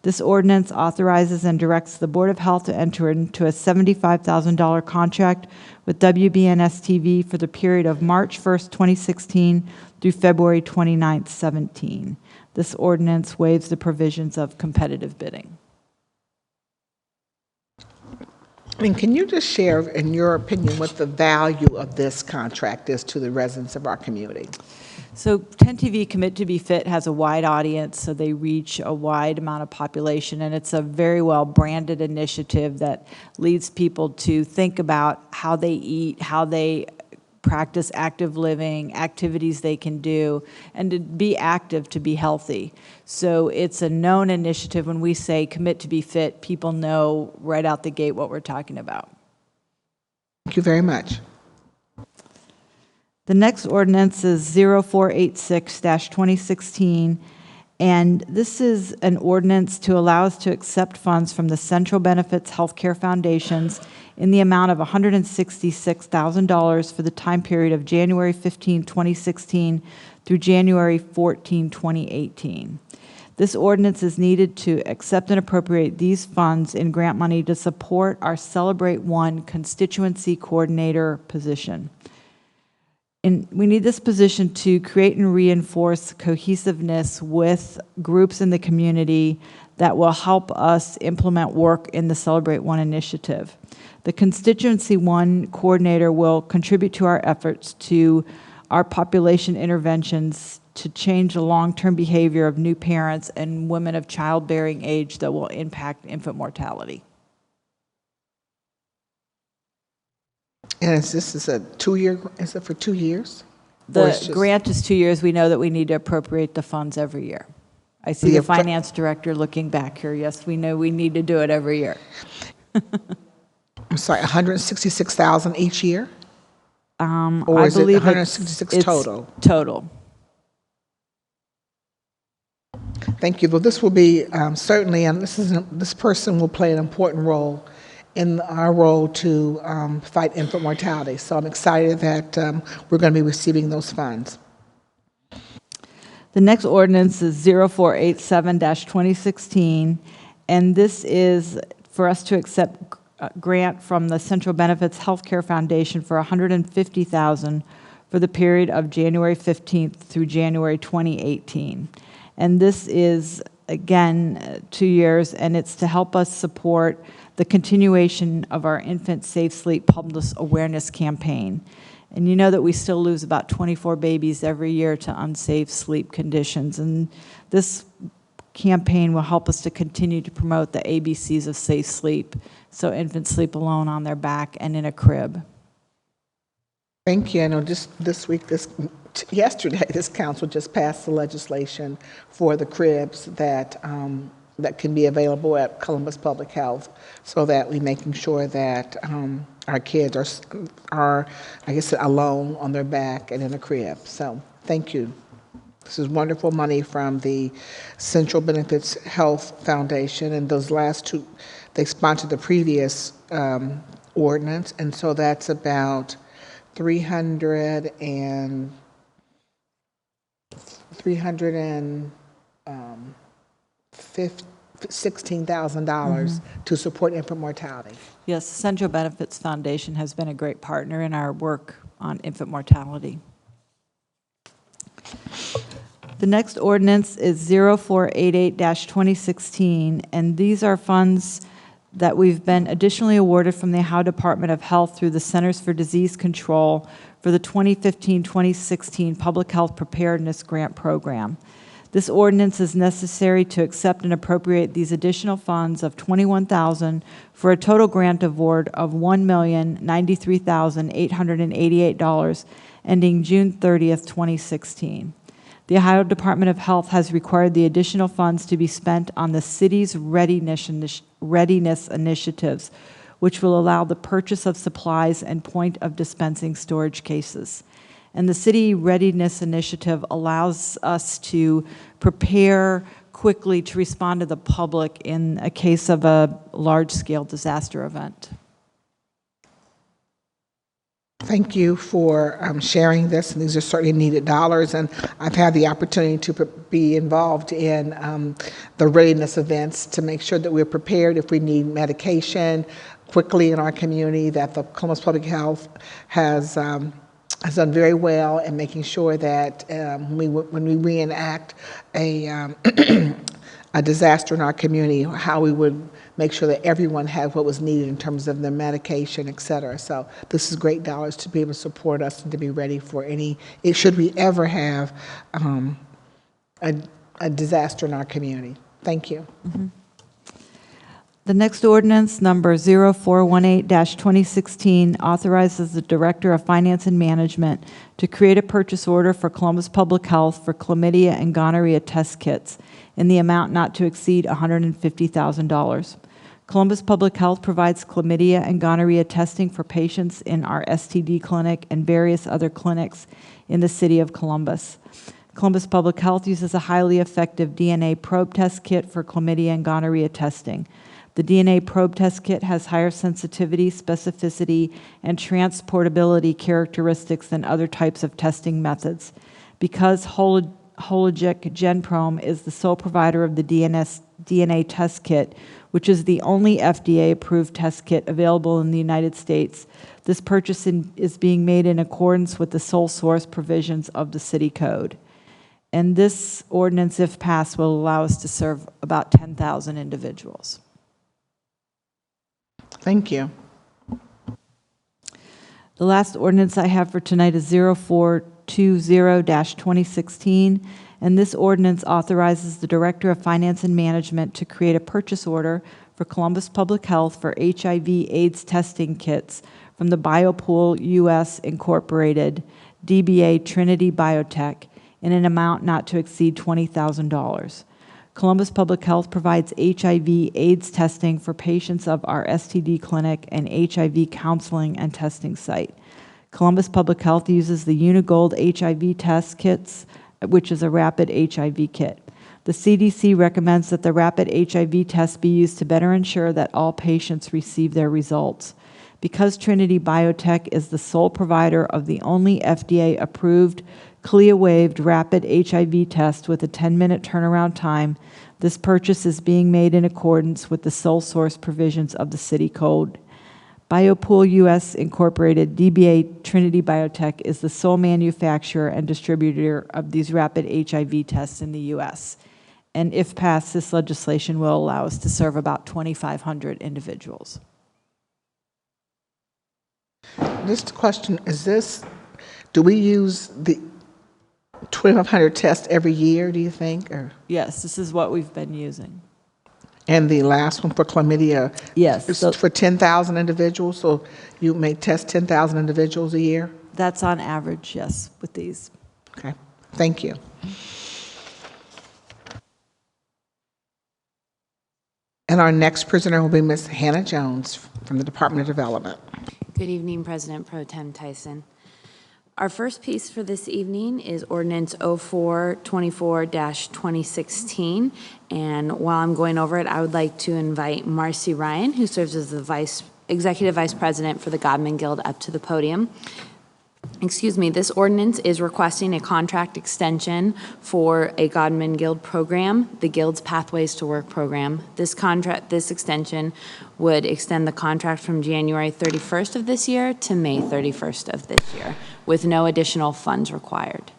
[SPEAKER 6] This ordinance authorizes and directs the Board of Health to enter into a $75,000 contract with WBNS-TV for the period of March 1st, 2016 through February 29th, 17. This ordinance waives the provisions of competitive bidding.
[SPEAKER 1] I mean, can you just share, in your opinion, what the value of this contract is to the residents of our community?
[SPEAKER 6] So 10TV Commit to Be Fit has a wide audience, so they reach a wide amount of population, and it's a very well branded initiative that leads people to think about how they eat, how they practice active living, activities they can do, and to be active, to be healthy. So it's a known initiative. When we say Commit to Be Fit, people know right out the gate what we're talking about.
[SPEAKER 1] Thank you very much.
[SPEAKER 6] The next ordinance is 0486-2016, and this is an ordinance to allow us to accept funds from the Central Benefits Healthcare Foundations in the amount of $166,000 for the time period of January 15, 2016 through January 14, 2018. This ordinance is needed to accept and appropriate these funds in grant money to support our Celebrate One constituency coordinator position. And we need this position to create and reinforce cohesiveness with groups in the community that will help us implement work in the Celebrate One initiative. The Constituency One coordinator will contribute to our efforts to our population interventions to change the long-term behavior of new parents and women of childbearing age that will impact infant mortality.
[SPEAKER 1] And this is a 2-year, is it for 2 years? Or it's
[SPEAKER 6] The
[SPEAKER 1] just-
[SPEAKER 6] grant is 2 years. We know that we need to appropriate the funds every year. I see
[SPEAKER 1] The
[SPEAKER 6] the finance director looking back here. Yes, we know we need to do it every year.
[SPEAKER 1] I'm sorry, 166,000 each year? Or
[SPEAKER 6] I
[SPEAKER 1] is it
[SPEAKER 6] believe
[SPEAKER 1] 166
[SPEAKER 6] it's
[SPEAKER 1] total?
[SPEAKER 6] Total.
[SPEAKER 1] Thank you. Well, this will be certainly, and this person will play an important role in our role to fight infant mortality. So I'm excited that we're going to be receiving those funds.
[SPEAKER 6] The next ordinance is 0487-2016, and this is for us to accept a grant from the Central Benefits Healthcare Foundation for $150,000 for the period of January 15th through January 2018. And this is, again, 2 years, and it's to help us support the continuation of our Infant Safe Sleep Public Awareness Campaign. And you know that we still lose about 24 babies every year to unsafe sleep conditions. And this campaign will help us to continue to promote the ABCs of safe sleep, so infants sleep alone on their back and in a crib.
[SPEAKER 1] Thank you. I know just this week, yesterday, this council just passed the legislation for the cribs that can be available at Columbus Public Health, so that we're making sure that our kids are, I guess, alone on their back and in a crib. So thank you. This is wonderful money from the Central Benefits Health Foundation, and those last two, they sponsored the previous ordinance, and so that's about $16,000 to support infant mortality.
[SPEAKER 6] Yes, the Central Benefits Foundation has been a great partner in our work on infant mortality. The next ordinance is 0488-2016, and these are funds that we've been additionally awarded from the Ohio Department of Health through the Centers for Disease Control for the 2015-2016 Public Health Preparedness Grant Program. This ordinance is necessary to accept and appropriate these additional funds of $21,000 for a total grant award of $1,093,888 ending June 30th, 2016. The Ohio Department of Health has required the additional funds to be spent on the city's readiness initiatives, which will allow the purchase of supplies and point of dispensing storage cases. And the City Readiness Initiative allows us to prepare quickly to respond to the public in a case of a large-scale disaster event.
[SPEAKER 1] Thank you for sharing this, and these are certainly needed dollars, and I've had the opportunity to be involved in the readiness events to make sure that we're prepared if we need medication quickly in our community, that the Columbus Public Health has done very well in making sure that when we reenact a disaster in our community, how we would make sure that everyone had what was needed in terms of their medication, et cetera. So this is great dollars to be able to support us and to be ready for should we ever have a disaster in our community. Thank you.
[SPEAKER 6] Mm-hmm. The next ordinance, number 0418-2016, authorizes the Director of Finance and Management to create a purchase order for Columbus Public Health for chlamydia and gonorrhea test kits in the amount not to exceed $150,000. Columbus Public Health provides chlamydia and gonorrhea testing for patients in our STD clinic and various other clinics in the city of Columbus. Columbus Public Health uses a highly effective DNA probe test kit for chlamydia and gonorrhea testing. The DNA probe test kit has higher sensitivity, specificity, and transportability characteristics than other types of testing methods. Because Hologic GenProme is the sole provider of the DNA test kit, which is the only FDA-approved test kit available in the United States, this purchase is being made in accordance with the sole source provisions of the city code. And this ordinance, if passed, will allow us to serve about 10,000 individuals.
[SPEAKER 1] Thank you.
[SPEAKER 6] The last ordinance I have for tonight is 0420-2016, and this ordinance authorizes the Director of Finance and Management to create a purchase order for Columbus Public Health for HIV/AIDS testing kits from the Biopool US Incorporated, DBA Trinity Biotech, in an amount not to exceed $20,000. Columbus Public Health provides HIV/AIDS testing for patients of our STD clinic and HIV counseling and testing site. Columbus Public Health uses the Unigold HIV test kits, which is a rapid HIV kit. The CDC recommends that the rapid HIV test be used to better ensure that all patients receive their results. Because Trinity Biotech is the sole provider of the only FDA-approved, CLIA-waived rapid HIV test with a 10-minute turnaround time, this purchase is being made in accordance with the sole source provisions of the city code. Biopool US Incorporated, DBA Trinity Biotech, is the sole manufacturer and distributor of these rapid HIV tests in the U.S. And if passed, this legislation will allow us to serve about 2,500 individuals.
[SPEAKER 1] Just a question, do we use the 2,500 tests every year, do you think? Or?
[SPEAKER 6] Yes, this is what we've been using.
[SPEAKER 1] And the last one for chlamydia?
[SPEAKER 6] Yes.
[SPEAKER 1] It's for 10,000 individuals, so you may test 10,000 individuals a year?
[SPEAKER 6] That's on average, yes, with these.
[SPEAKER 1] Okay, thank you. And our next presenter will be Ms. Hannah Jones from the Department of Development.
[SPEAKER 3] Good evening, President Pro Tem Tyson. Our first piece for this evening is Ordinance 0424-2016, and while I'm going over it, I would like to invite Marcy Ryan, who serves as the Executive Vice President for the Godman Guild, up to the podium. Excuse me, this ordinance is requesting a contract extension for a Godman Guild program, the Guild's Pathways to Work program. This extension would extend the contract from January 31st of this year to May 31st of this year, with no additional funds required.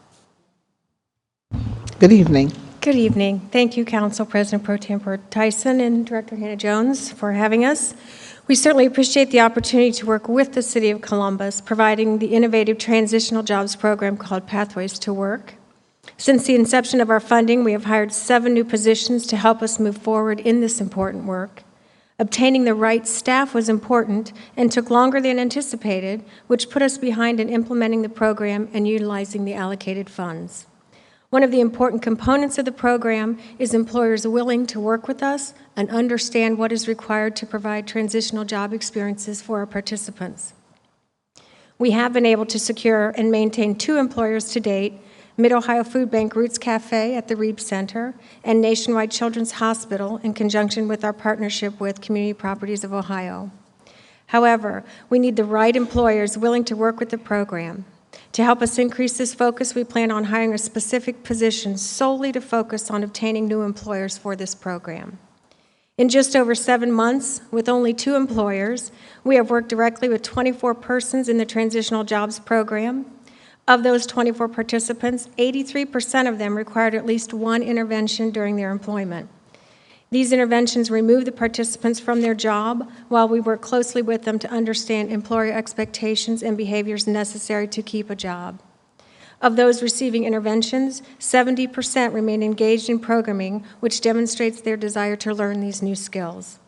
[SPEAKER 1] Good evening.
[SPEAKER 7] Good evening. Thank you, Council President Pro Tempore Tyson and Director Hannah Jones for having us. We certainly appreciate the opportunity to work with the City of Columbus, providing the innovative transitional jobs program called Pathways to Work. Since the inception of our funding, we have hired 7 new positions to help us move forward in this important work. Obtaining the right staff was important and took longer than anticipated, which put us behind in implementing the program and utilizing the allocated funds. One of the important components of the program is employers willing to work with us and understand what is required to provide transitional job experiences for our participants. We have been able to secure and maintain 2 employers to date, Mid-Ohio Food Bank Roots Cafe at the Reeb Center and Nationwide Children's Hospital in conjunction with our partnership with Community Properties of Ohio. However, we need the right employers willing to work with the program. To help us increase this focus, we plan on hiring a specific position solely to focus on obtaining new employers for this program. In just over 7 months, with only 2 employers, we have worked directly with 24 persons in the Transitional Jobs Program. Of those 24 participants, 83% of them required at least 1 intervention during their employment. These interventions remove the participants from their job while we work closely with them to understand employer expectations and behaviors necessary to keep a job. Of those receiving interventions, 70% remain engaged in programming, which demonstrates their desire to learn these new skills.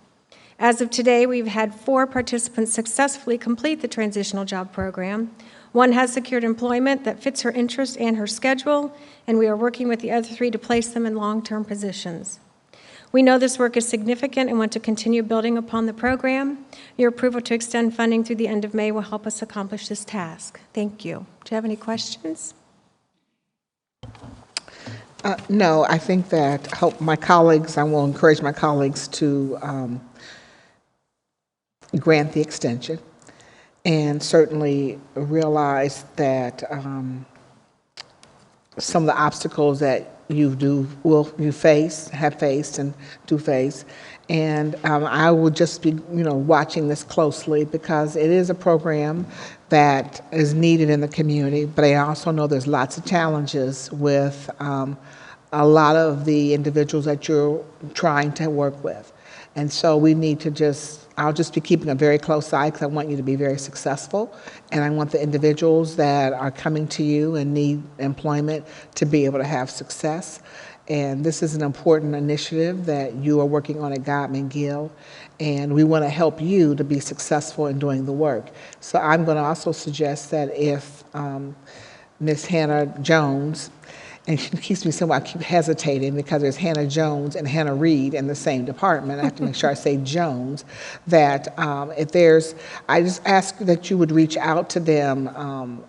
[SPEAKER 7] As of today, we've had 4 participants successfully complete the Transitional Job Program. 1 has secured employment that fits her interest and her schedule, and we are working with the other 3 to place them in long-term positions. We know this work is significant and want to continue building upon the program. Your approval to extend funding through the end of May will help us accomplish this task. Thank you. Do you have any questions?
[SPEAKER 1] No, I think that I will encourage my colleagues to grant the extension and certainly realize that some of the obstacles that you have faced and do face. And I will just be, watching this closely because it is a program that is needed in the community, but I also know there's lots of challenges with a lot of the individuals that you're trying to work with. And so we need to I'll just be keeping a very close eye because I want you to be very successful. And I want the individuals that are coming to you and need employment to be able to have success. And this is an important initiative that you are working on at Godman Guild. And we want to help you to be successful in doing the work. So I'm going to also suggest that if Ms. Hannah Jones, and she keeps me saying, I keep hesitating because there's Hannah Jones and Hannah Reed in the same department. I have to make sure I say Jones, that if there's, I just ask that you would reach out to them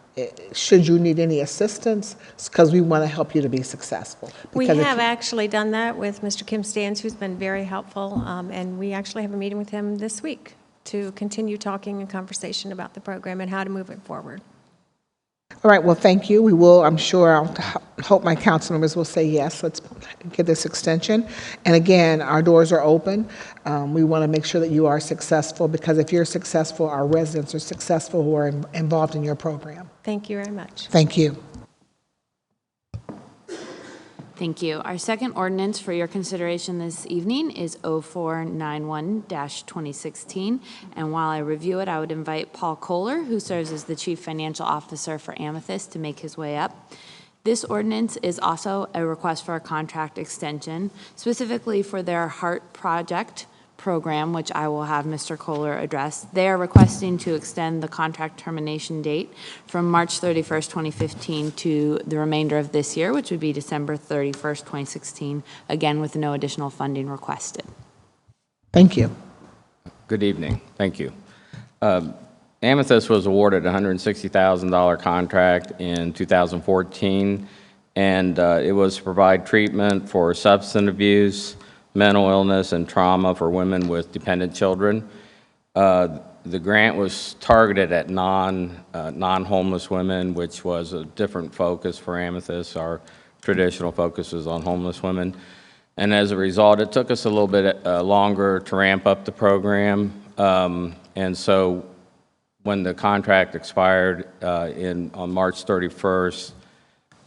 [SPEAKER 1] should you need any assistance, because we want to help you to be successful.
[SPEAKER 7] We
[SPEAKER 1] Because if
[SPEAKER 7] have
[SPEAKER 1] you-
[SPEAKER 7] actually done that with Mr. Kim Stans, who's been very helpful, and we actually have a meeting with him this week to continue talking and conversation about the program and how to move it forward.
[SPEAKER 1] All right, well, thank you. We will, I'm sure, I'll hope my council members will say yes, let's get this extension. And again, our doors are open. We want to make sure that you are successful, because if you're successful, our residents are successful who are involved in your program.
[SPEAKER 7] Thank you very much.
[SPEAKER 1] Thank you.
[SPEAKER 3] Thank you. Our second ordinance for your consideration this evening is 0491-2016. And while I review it, I would invite Paul Kohler, who serves as the Chief Financial Officer for Amethyst, to make his way up. This ordinance is also a request for a contract extension, specifically for their HEART project program, which I will have Mr. Kohler address. They are requesting to extend the contract termination date from March 31st, 2015 to the remainder of this year, which would be December 31st, 2016, again with no additional funding requested.
[SPEAKER 1] Thank you.
[SPEAKER 8] Good evening. Thank you. Amethyst was awarded a $160,000 contract in 2014, and it was to provide treatment for substance abuse, mental illness, and trauma for women with dependent children. The grant was targeted at non-homeless women, which was a different focus for Amethyst. Our traditional focus is on homeless women. And as a result, it took us a little bit longer to ramp up the program. And so when the contract expired on March 31st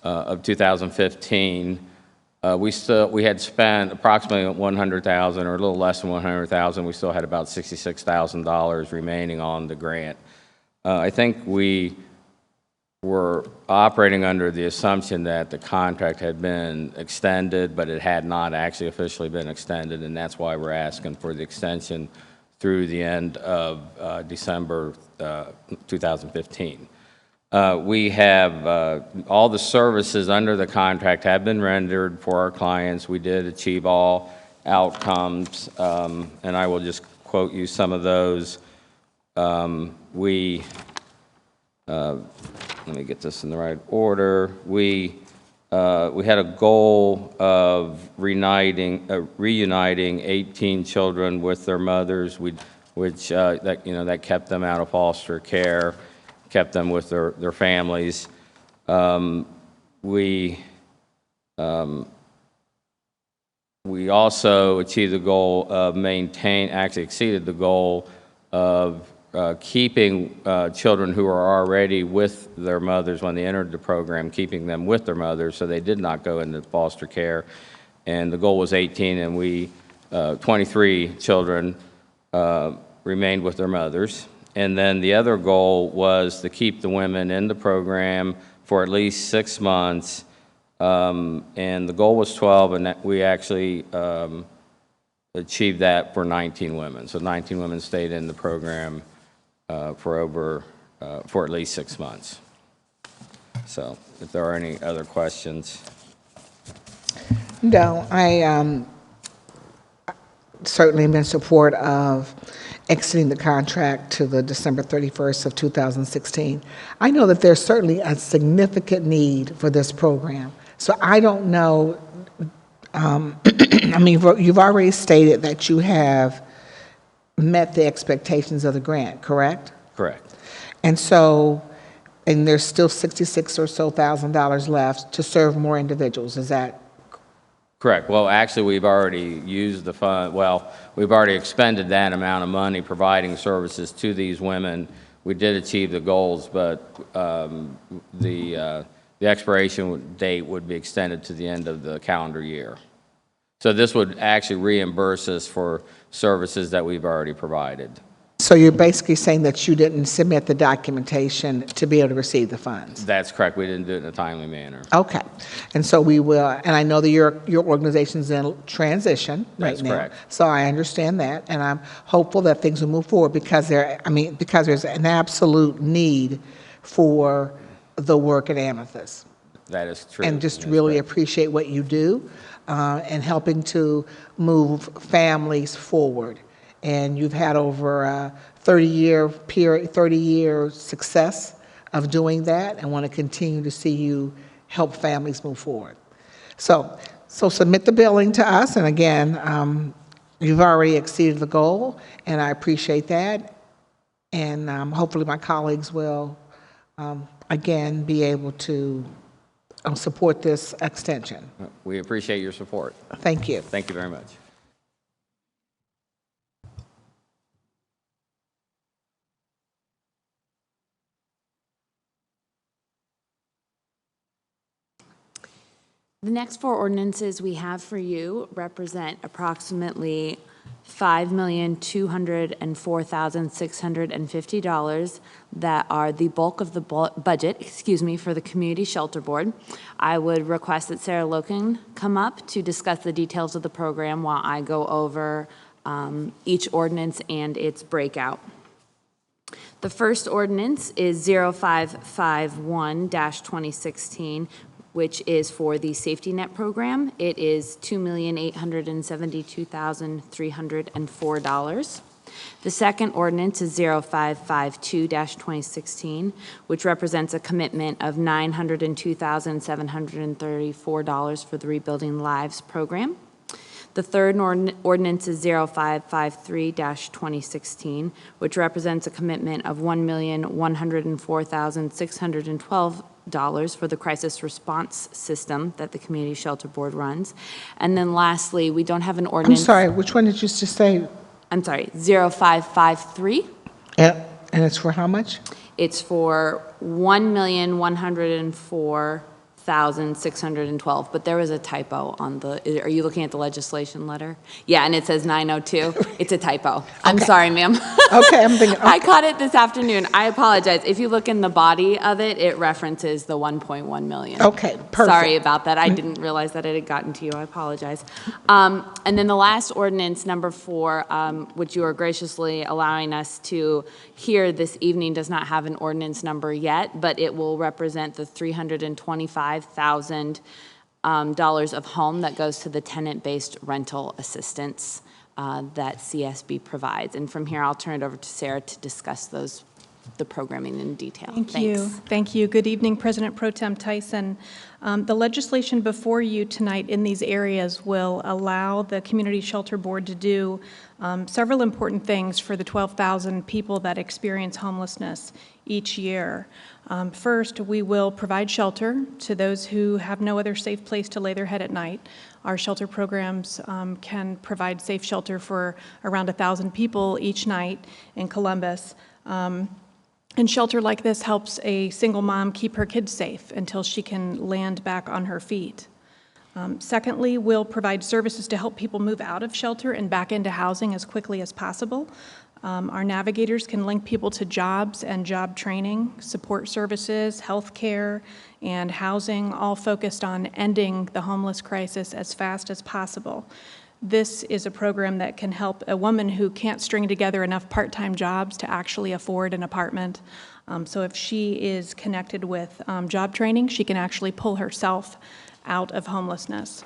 [SPEAKER 8] of 2015, we had spent approximately $100,000 or a little less than $100,000. We still had about $66,000 remaining on the grant. I think we were operating under the assumption that the contract had been extended, but it had not actually officially been extended, and that's why we're asking for the extension through the end of December 2015. We have all the services under the contract have been rendered for our clients. We did achieve all outcomes, and I will just quote you some of those. Let me get this in the right order. We had a goal of reuniting 18 children with their mothers, that kept them out of foster care, kept them with their families. We also achieved the goal of actually exceeded the goal of keeping children who are already with their mothers when they entered the program, keeping them with their mothers so they did not go into foster care. And the goal was 18, and 23 children remained with their mothers. And then the other goal was to keep the women in the program for at least 6 months. And the goal was 12, and we actually achieved that for 19 women. So 19 women stayed in the program for at least 6 months. So if there are any other questions.
[SPEAKER 1] No, I certainly am in support of exiting the contract to the December 31st of 2016. I know that there's certainly a significant need for this program. So I don't know, I mean, you've already stated that you have met the expectations of the grant, correct?
[SPEAKER 8] Correct.
[SPEAKER 1] And so, and there's still $66,000 or so left to serve more individuals, is that?
[SPEAKER 8] Correct. Well, actually, we've already used the fund. Well, we've already expended that amount of money providing services to these women. We did achieve the goals, but the expiration date would be extended to the end of the calendar year. So this would actually reimburse us for services that we've already provided.
[SPEAKER 1] So you're basically saying that you didn't submit the documentation to be able to receive the funds?
[SPEAKER 8] That's correct. We didn't do it in a timely manner.
[SPEAKER 1] Okay. And so we will, and I know that your organization's in transition right now.
[SPEAKER 8] That's correct.
[SPEAKER 1] So I understand that, and I'm hopeful that things will move forward because there's an absolute need for the work at Amethyst.
[SPEAKER 8] That is true.
[SPEAKER 1] And just
[SPEAKER 8] That's
[SPEAKER 1] really
[SPEAKER 8] right.
[SPEAKER 1] appreciate what you do and helping to move families forward. And you've had over a 30-year success of doing that, and want to continue to see you help families move forward. So submit the billing to us, and again, you've already exceeded the goal, and I appreciate that. And hopefully my colleagues will, again, be able to support this extension.
[SPEAKER 8] We appreciate your support.
[SPEAKER 1] Thank you.
[SPEAKER 8] Thank you very much.
[SPEAKER 3] The next four ordinances we have for you represent approximately $5,204,650 that are the bulk of the budget, for the Community Shelter Board. I would request that Sarah Loken come up to discuss the details of the program while I go over each ordinance and its breakout. The first ordinance is 0551-2016, which is for the safety net program. It is $2,872,304. The second ordinance is 0552-2016, which represents a commitment of $902,734 for the Rebuilding Lives program. The third ordinance is 0553-2016, which represents a commitment of $1,104,612 for the crisis response system that the Community Shelter Board runs. And then lastly, we don't have an
[SPEAKER 1] I'm
[SPEAKER 3] ordinance.
[SPEAKER 1] sorry, which one did you just say?
[SPEAKER 3] I'm sorry, 0553.
[SPEAKER 1] And it's for how much?
[SPEAKER 3] It's for $1,104,612, but there was a typo on the, are you looking at the legislation letter? Yeah, and it says 902. It's a typo. I'm sorry, ma'am.
[SPEAKER 1] Okay, I'm thinking,
[SPEAKER 3] I caught it this afternoon. I apologize. If you look in the body of it, it references the 1.1 million.
[SPEAKER 1] Okay, perfect.
[SPEAKER 3] Sorry about that. I didn't realize that it had gotten to you. I apologize. And then the last ordinance, number 4, which you are graciously allowing us to hear this evening, does not have an ordinance number yet, but it will represent the $325,000 of home that goes to the tenant-based rental assistance that CSB provides. And from here, I'll turn it over to Sarah to discuss the programming in detail.
[SPEAKER 9] Thank you. Thank you. Good evening, President Pro Tem Tyson. The legislation before you tonight in these areas will allow the Community Shelter Board to do several important things for the 12,000 people that experience homelessness each year. First, we will provide shelter to those who have no other safe place to lay their head at night. Our shelter programs can provide safe shelter for around 1,000 people each night in Columbus. And shelter like this helps a single mom keep her kids safe until she can land back on her feet. Secondly, we'll provide services to help people move out of shelter and back into housing as quickly as possible. Our navigators can link people to jobs and job training, support services, health care, and housing, all focused on ending the homeless crisis as fast as possible. This is a program that can help a woman who can't string together enough part-time jobs to actually afford an apartment. So if she is connected with job training, she can actually pull herself out of homelessness.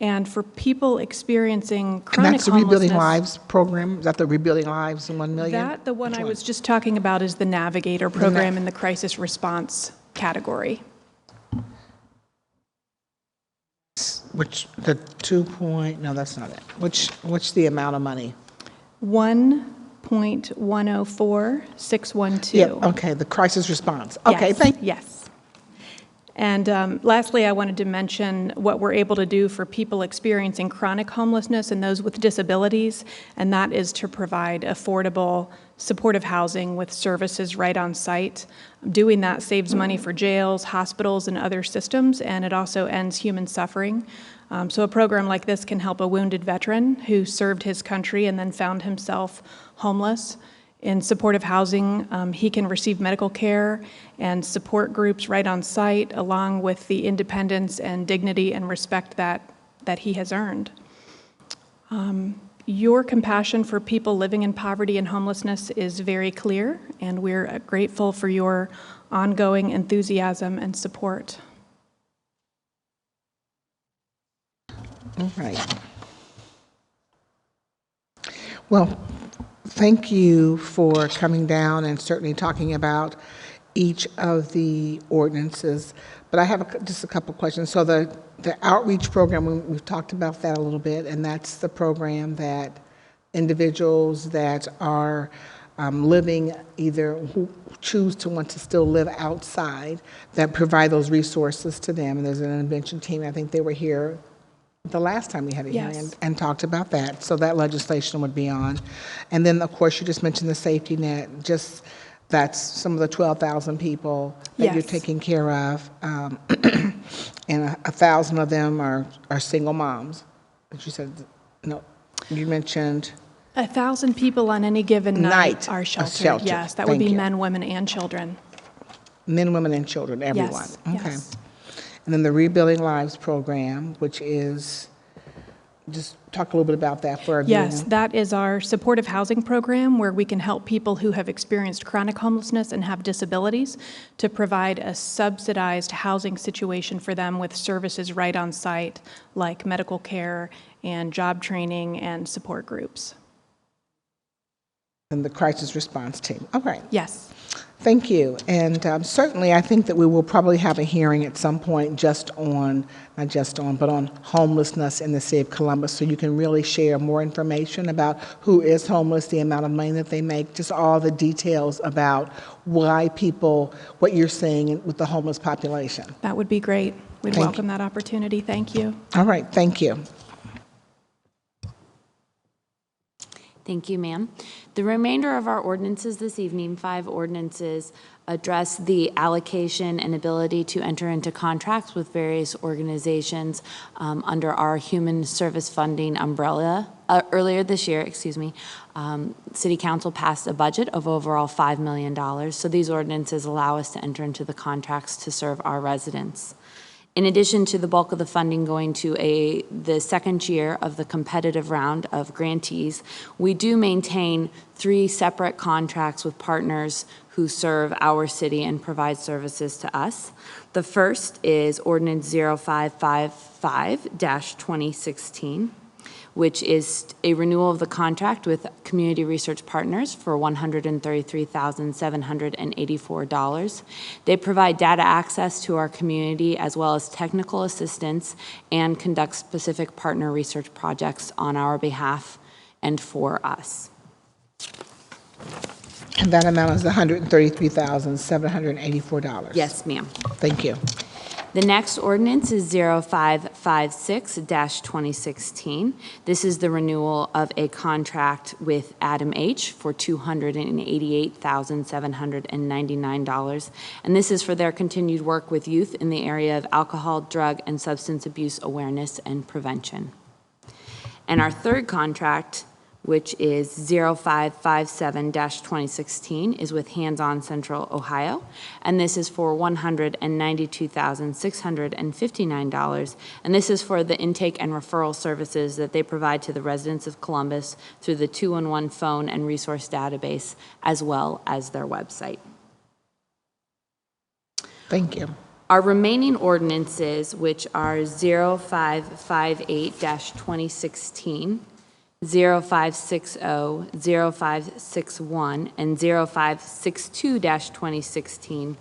[SPEAKER 9] And for people experiencing chronic
[SPEAKER 1] And that's the Rebuilding
[SPEAKER 9] homelessness,
[SPEAKER 1] Lives program? Is that the Rebuilding Lives in 1 million?
[SPEAKER 9] the one
[SPEAKER 1] Which
[SPEAKER 9] I was just talking about is the Navigator program in the crisis response category.
[SPEAKER 1] Which, the 2 point, no, that's not it. What's the amount of money?
[SPEAKER 9] 1.104612.
[SPEAKER 1] Yeah, okay, the crisis response. Okay,
[SPEAKER 9] Yes,
[SPEAKER 1] thank you.
[SPEAKER 9] Yes. And lastly, I wanted to mention what we're able to do for people experiencing chronic homelessness and those with disabilities, and that is to provide affordable, supportive housing with services right on site. Doing that saves money for jails, hospitals, and other systems, and it also ends human suffering. So a program like this can help a wounded veteran who served his country and then found himself homeless. In supportive housing, he can receive medical care and support groups right on site, along with the independence and dignity and respect that he has earned. Your compassion for people living in poverty and homelessness is very clear, and we're grateful for your ongoing enthusiasm and support.
[SPEAKER 1] All right. Well, thank you for coming down and certainly talking about each of the ordinances. But I have just a couple questions. So the outreach program, we've talked about that a little bit, and that's the program that individuals that are living, either who choose to want to still live outside, that provide those resources to them. And there's an intervention team. I think they were here the last time we had a hearing
[SPEAKER 9] Yes.
[SPEAKER 1] and talked about that. So that legislation would be on. And then, of course, you just mentioned the safety net. Just that's some of the 12,000 people that you're
[SPEAKER 9] Yes.
[SPEAKER 1] taking care of. And 1,000 of them are single moms. But you said, no, you mentioned
[SPEAKER 9] 1,000 people on any given night are
[SPEAKER 1] sheltered.
[SPEAKER 9] sheltered. Yes, that would
[SPEAKER 1] Thank
[SPEAKER 9] be
[SPEAKER 1] you.
[SPEAKER 9] men, women, and children.
[SPEAKER 1] men, women, and children, everyone.
[SPEAKER 9] Yes,
[SPEAKER 1] Okay.
[SPEAKER 9] yes.
[SPEAKER 1] And then the Rebuilding Lives program, which is, just talk a little bit about that for our
[SPEAKER 9] Yes,
[SPEAKER 1] viewing.
[SPEAKER 9] that is our supportive housing program where we can help people who have experienced chronic homelessness and have disabilities to provide a subsidized housing situation for them with services right on site, like medical care and job training and support groups.
[SPEAKER 1] And the crisis response team. All right.
[SPEAKER 9] Yes.
[SPEAKER 1] Thank you. And certainly, I think that we will probably have a hearing at some point but on homelessness in the city of Columbus, so you can really share more information about who is homeless, the amount of money that they make, just all the details about why people, what you're seeing with the homeless population.
[SPEAKER 9] That would be great. We'd
[SPEAKER 1] Thank
[SPEAKER 9] welcome that opportunity. Thank you.
[SPEAKER 1] All right, thank you.
[SPEAKER 3] Thank you, ma'am. The remainder of our ordinances this evening, 5 ordinances, address the allocation and ability to enter into contracts with various organizations under our human service funding umbrella. Earlier this year, City Council passed a budget of overall $5 million. So these ordinances allow us to enter into the contracts to serve our residents. In addition to the bulk of the funding going to the second year of the competitive round of grantees, we do maintain 3 separate contracts with partners who serve our city and provide services to us. The first is Ordinance 0555-2016, which is a renewal of the contract with Community Research Partners for $133,784. They provide data access to our community as well as technical assistance and conduct specific partner research projects on our behalf and for us.
[SPEAKER 1] And that amount is $133,784.
[SPEAKER 3] Yes, ma'am.
[SPEAKER 1] Thank you.
[SPEAKER 3] The next ordinance is 0556-2016. This is the renewal of a contract with Adam H. for $288,799. And this is for their continued work with youth in the area of alcohol, drug, and substance abuse awareness and prevention. And our third contract, which is 0557-2016, is with Hands On Central Ohio, and this is for $192,659, and this is for the intake and referral services that they provide to the residents of Columbus through the 211 phone and resource database, as well as their website.
[SPEAKER 1] Thank you.
[SPEAKER 3] Our remaining ordinances, which are 0558-2016, 0560, 0561, and 0562-2016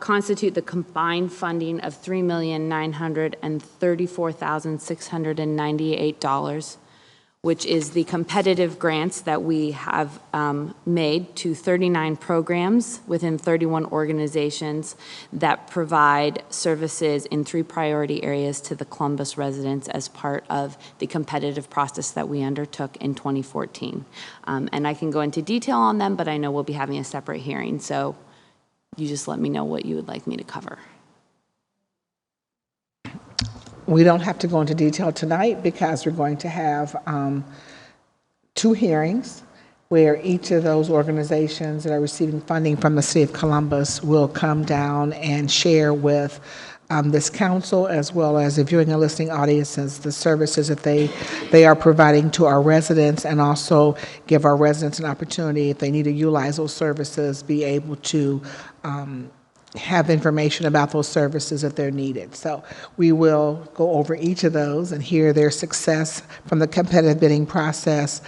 [SPEAKER 3] constitute the combined funding of $3,934,698, which is the competitive grants that we have made to 39 programs within 31 organizations that provide services in 3 priority areas to the Columbus residents as part of the competitive process that we undertook in 2014. And I can go into detail on them, but I know we'll be having a separate hearing, so you just let me know what you would like me to cover.
[SPEAKER 1] We don't have to go into detail tonight because we're going to have 2 hearings where each of those organizations that are receiving funding from the City of Columbus will come down and share with this council, as well as the viewing and listening audiences, the services that they are providing to our residents, and also give our residents an opportunity, if they need to utilize those services, be able to have information about those services if they're needed. So we will go over each of those and hear their success from the competitive bidding process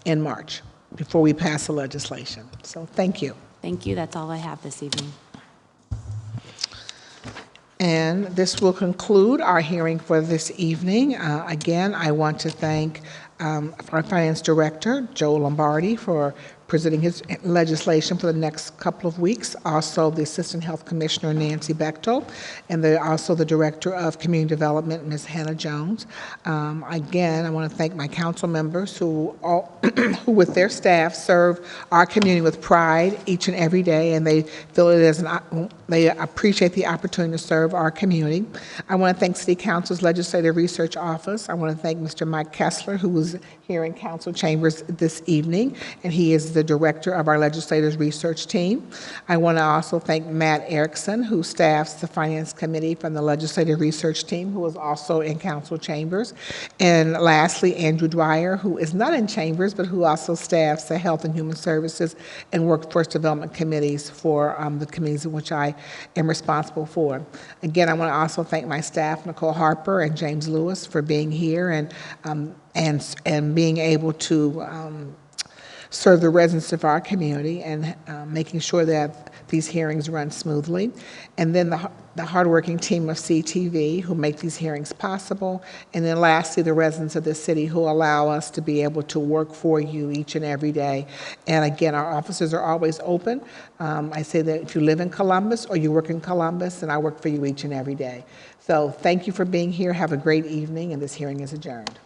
[SPEAKER 1] in March, before we pass the legislation. So thank you.
[SPEAKER 3] Thank you. That's all I have this evening.
[SPEAKER 1] And this will conclude our hearing for this evening. Again, I want to thank our Finance Director, Joe Lombardi, for presenting his legislation for the next couple of weeks. Also, the Assistant Health Commissioner, Nancy Bechtel, and also the Director of Community Development, Ms. Hannah Jones. Again, I want to thank my council members who with their staff, serve our community with pride each and every day, and they feel it as they appreciate the opportunity to serve our community. I want to thank City Council's Legislative Research Office. I want to thank Mr. Mike Kessler, who was here in council chambers this evening, and he is the director of our legislative research team. I want to also thank Matt Erickson, who staffs the Finance Committee from the legislative research team, who is also in council chambers. And lastly, Andrew Dwyer, who is not in chambers, but who also staffs the Health and Human Services and Workforce Development Committees for the committees in which I am responsible for. Again, I want to also thank my staff, Nicole Harper and James Lewis, for being here and being able to serve the residents of our community and making sure that these hearings run smoothly. And then the hardworking team of CTV who make these hearings possible. And then lastly, the residents of the city who allow us to be able to work for you each and every day. And again, our offices are always open. I say that if you live in Columbus or you work in Columbus, then I work for you each and every day. So thank you for being here. Have a great evening, and this hearing is adjourned.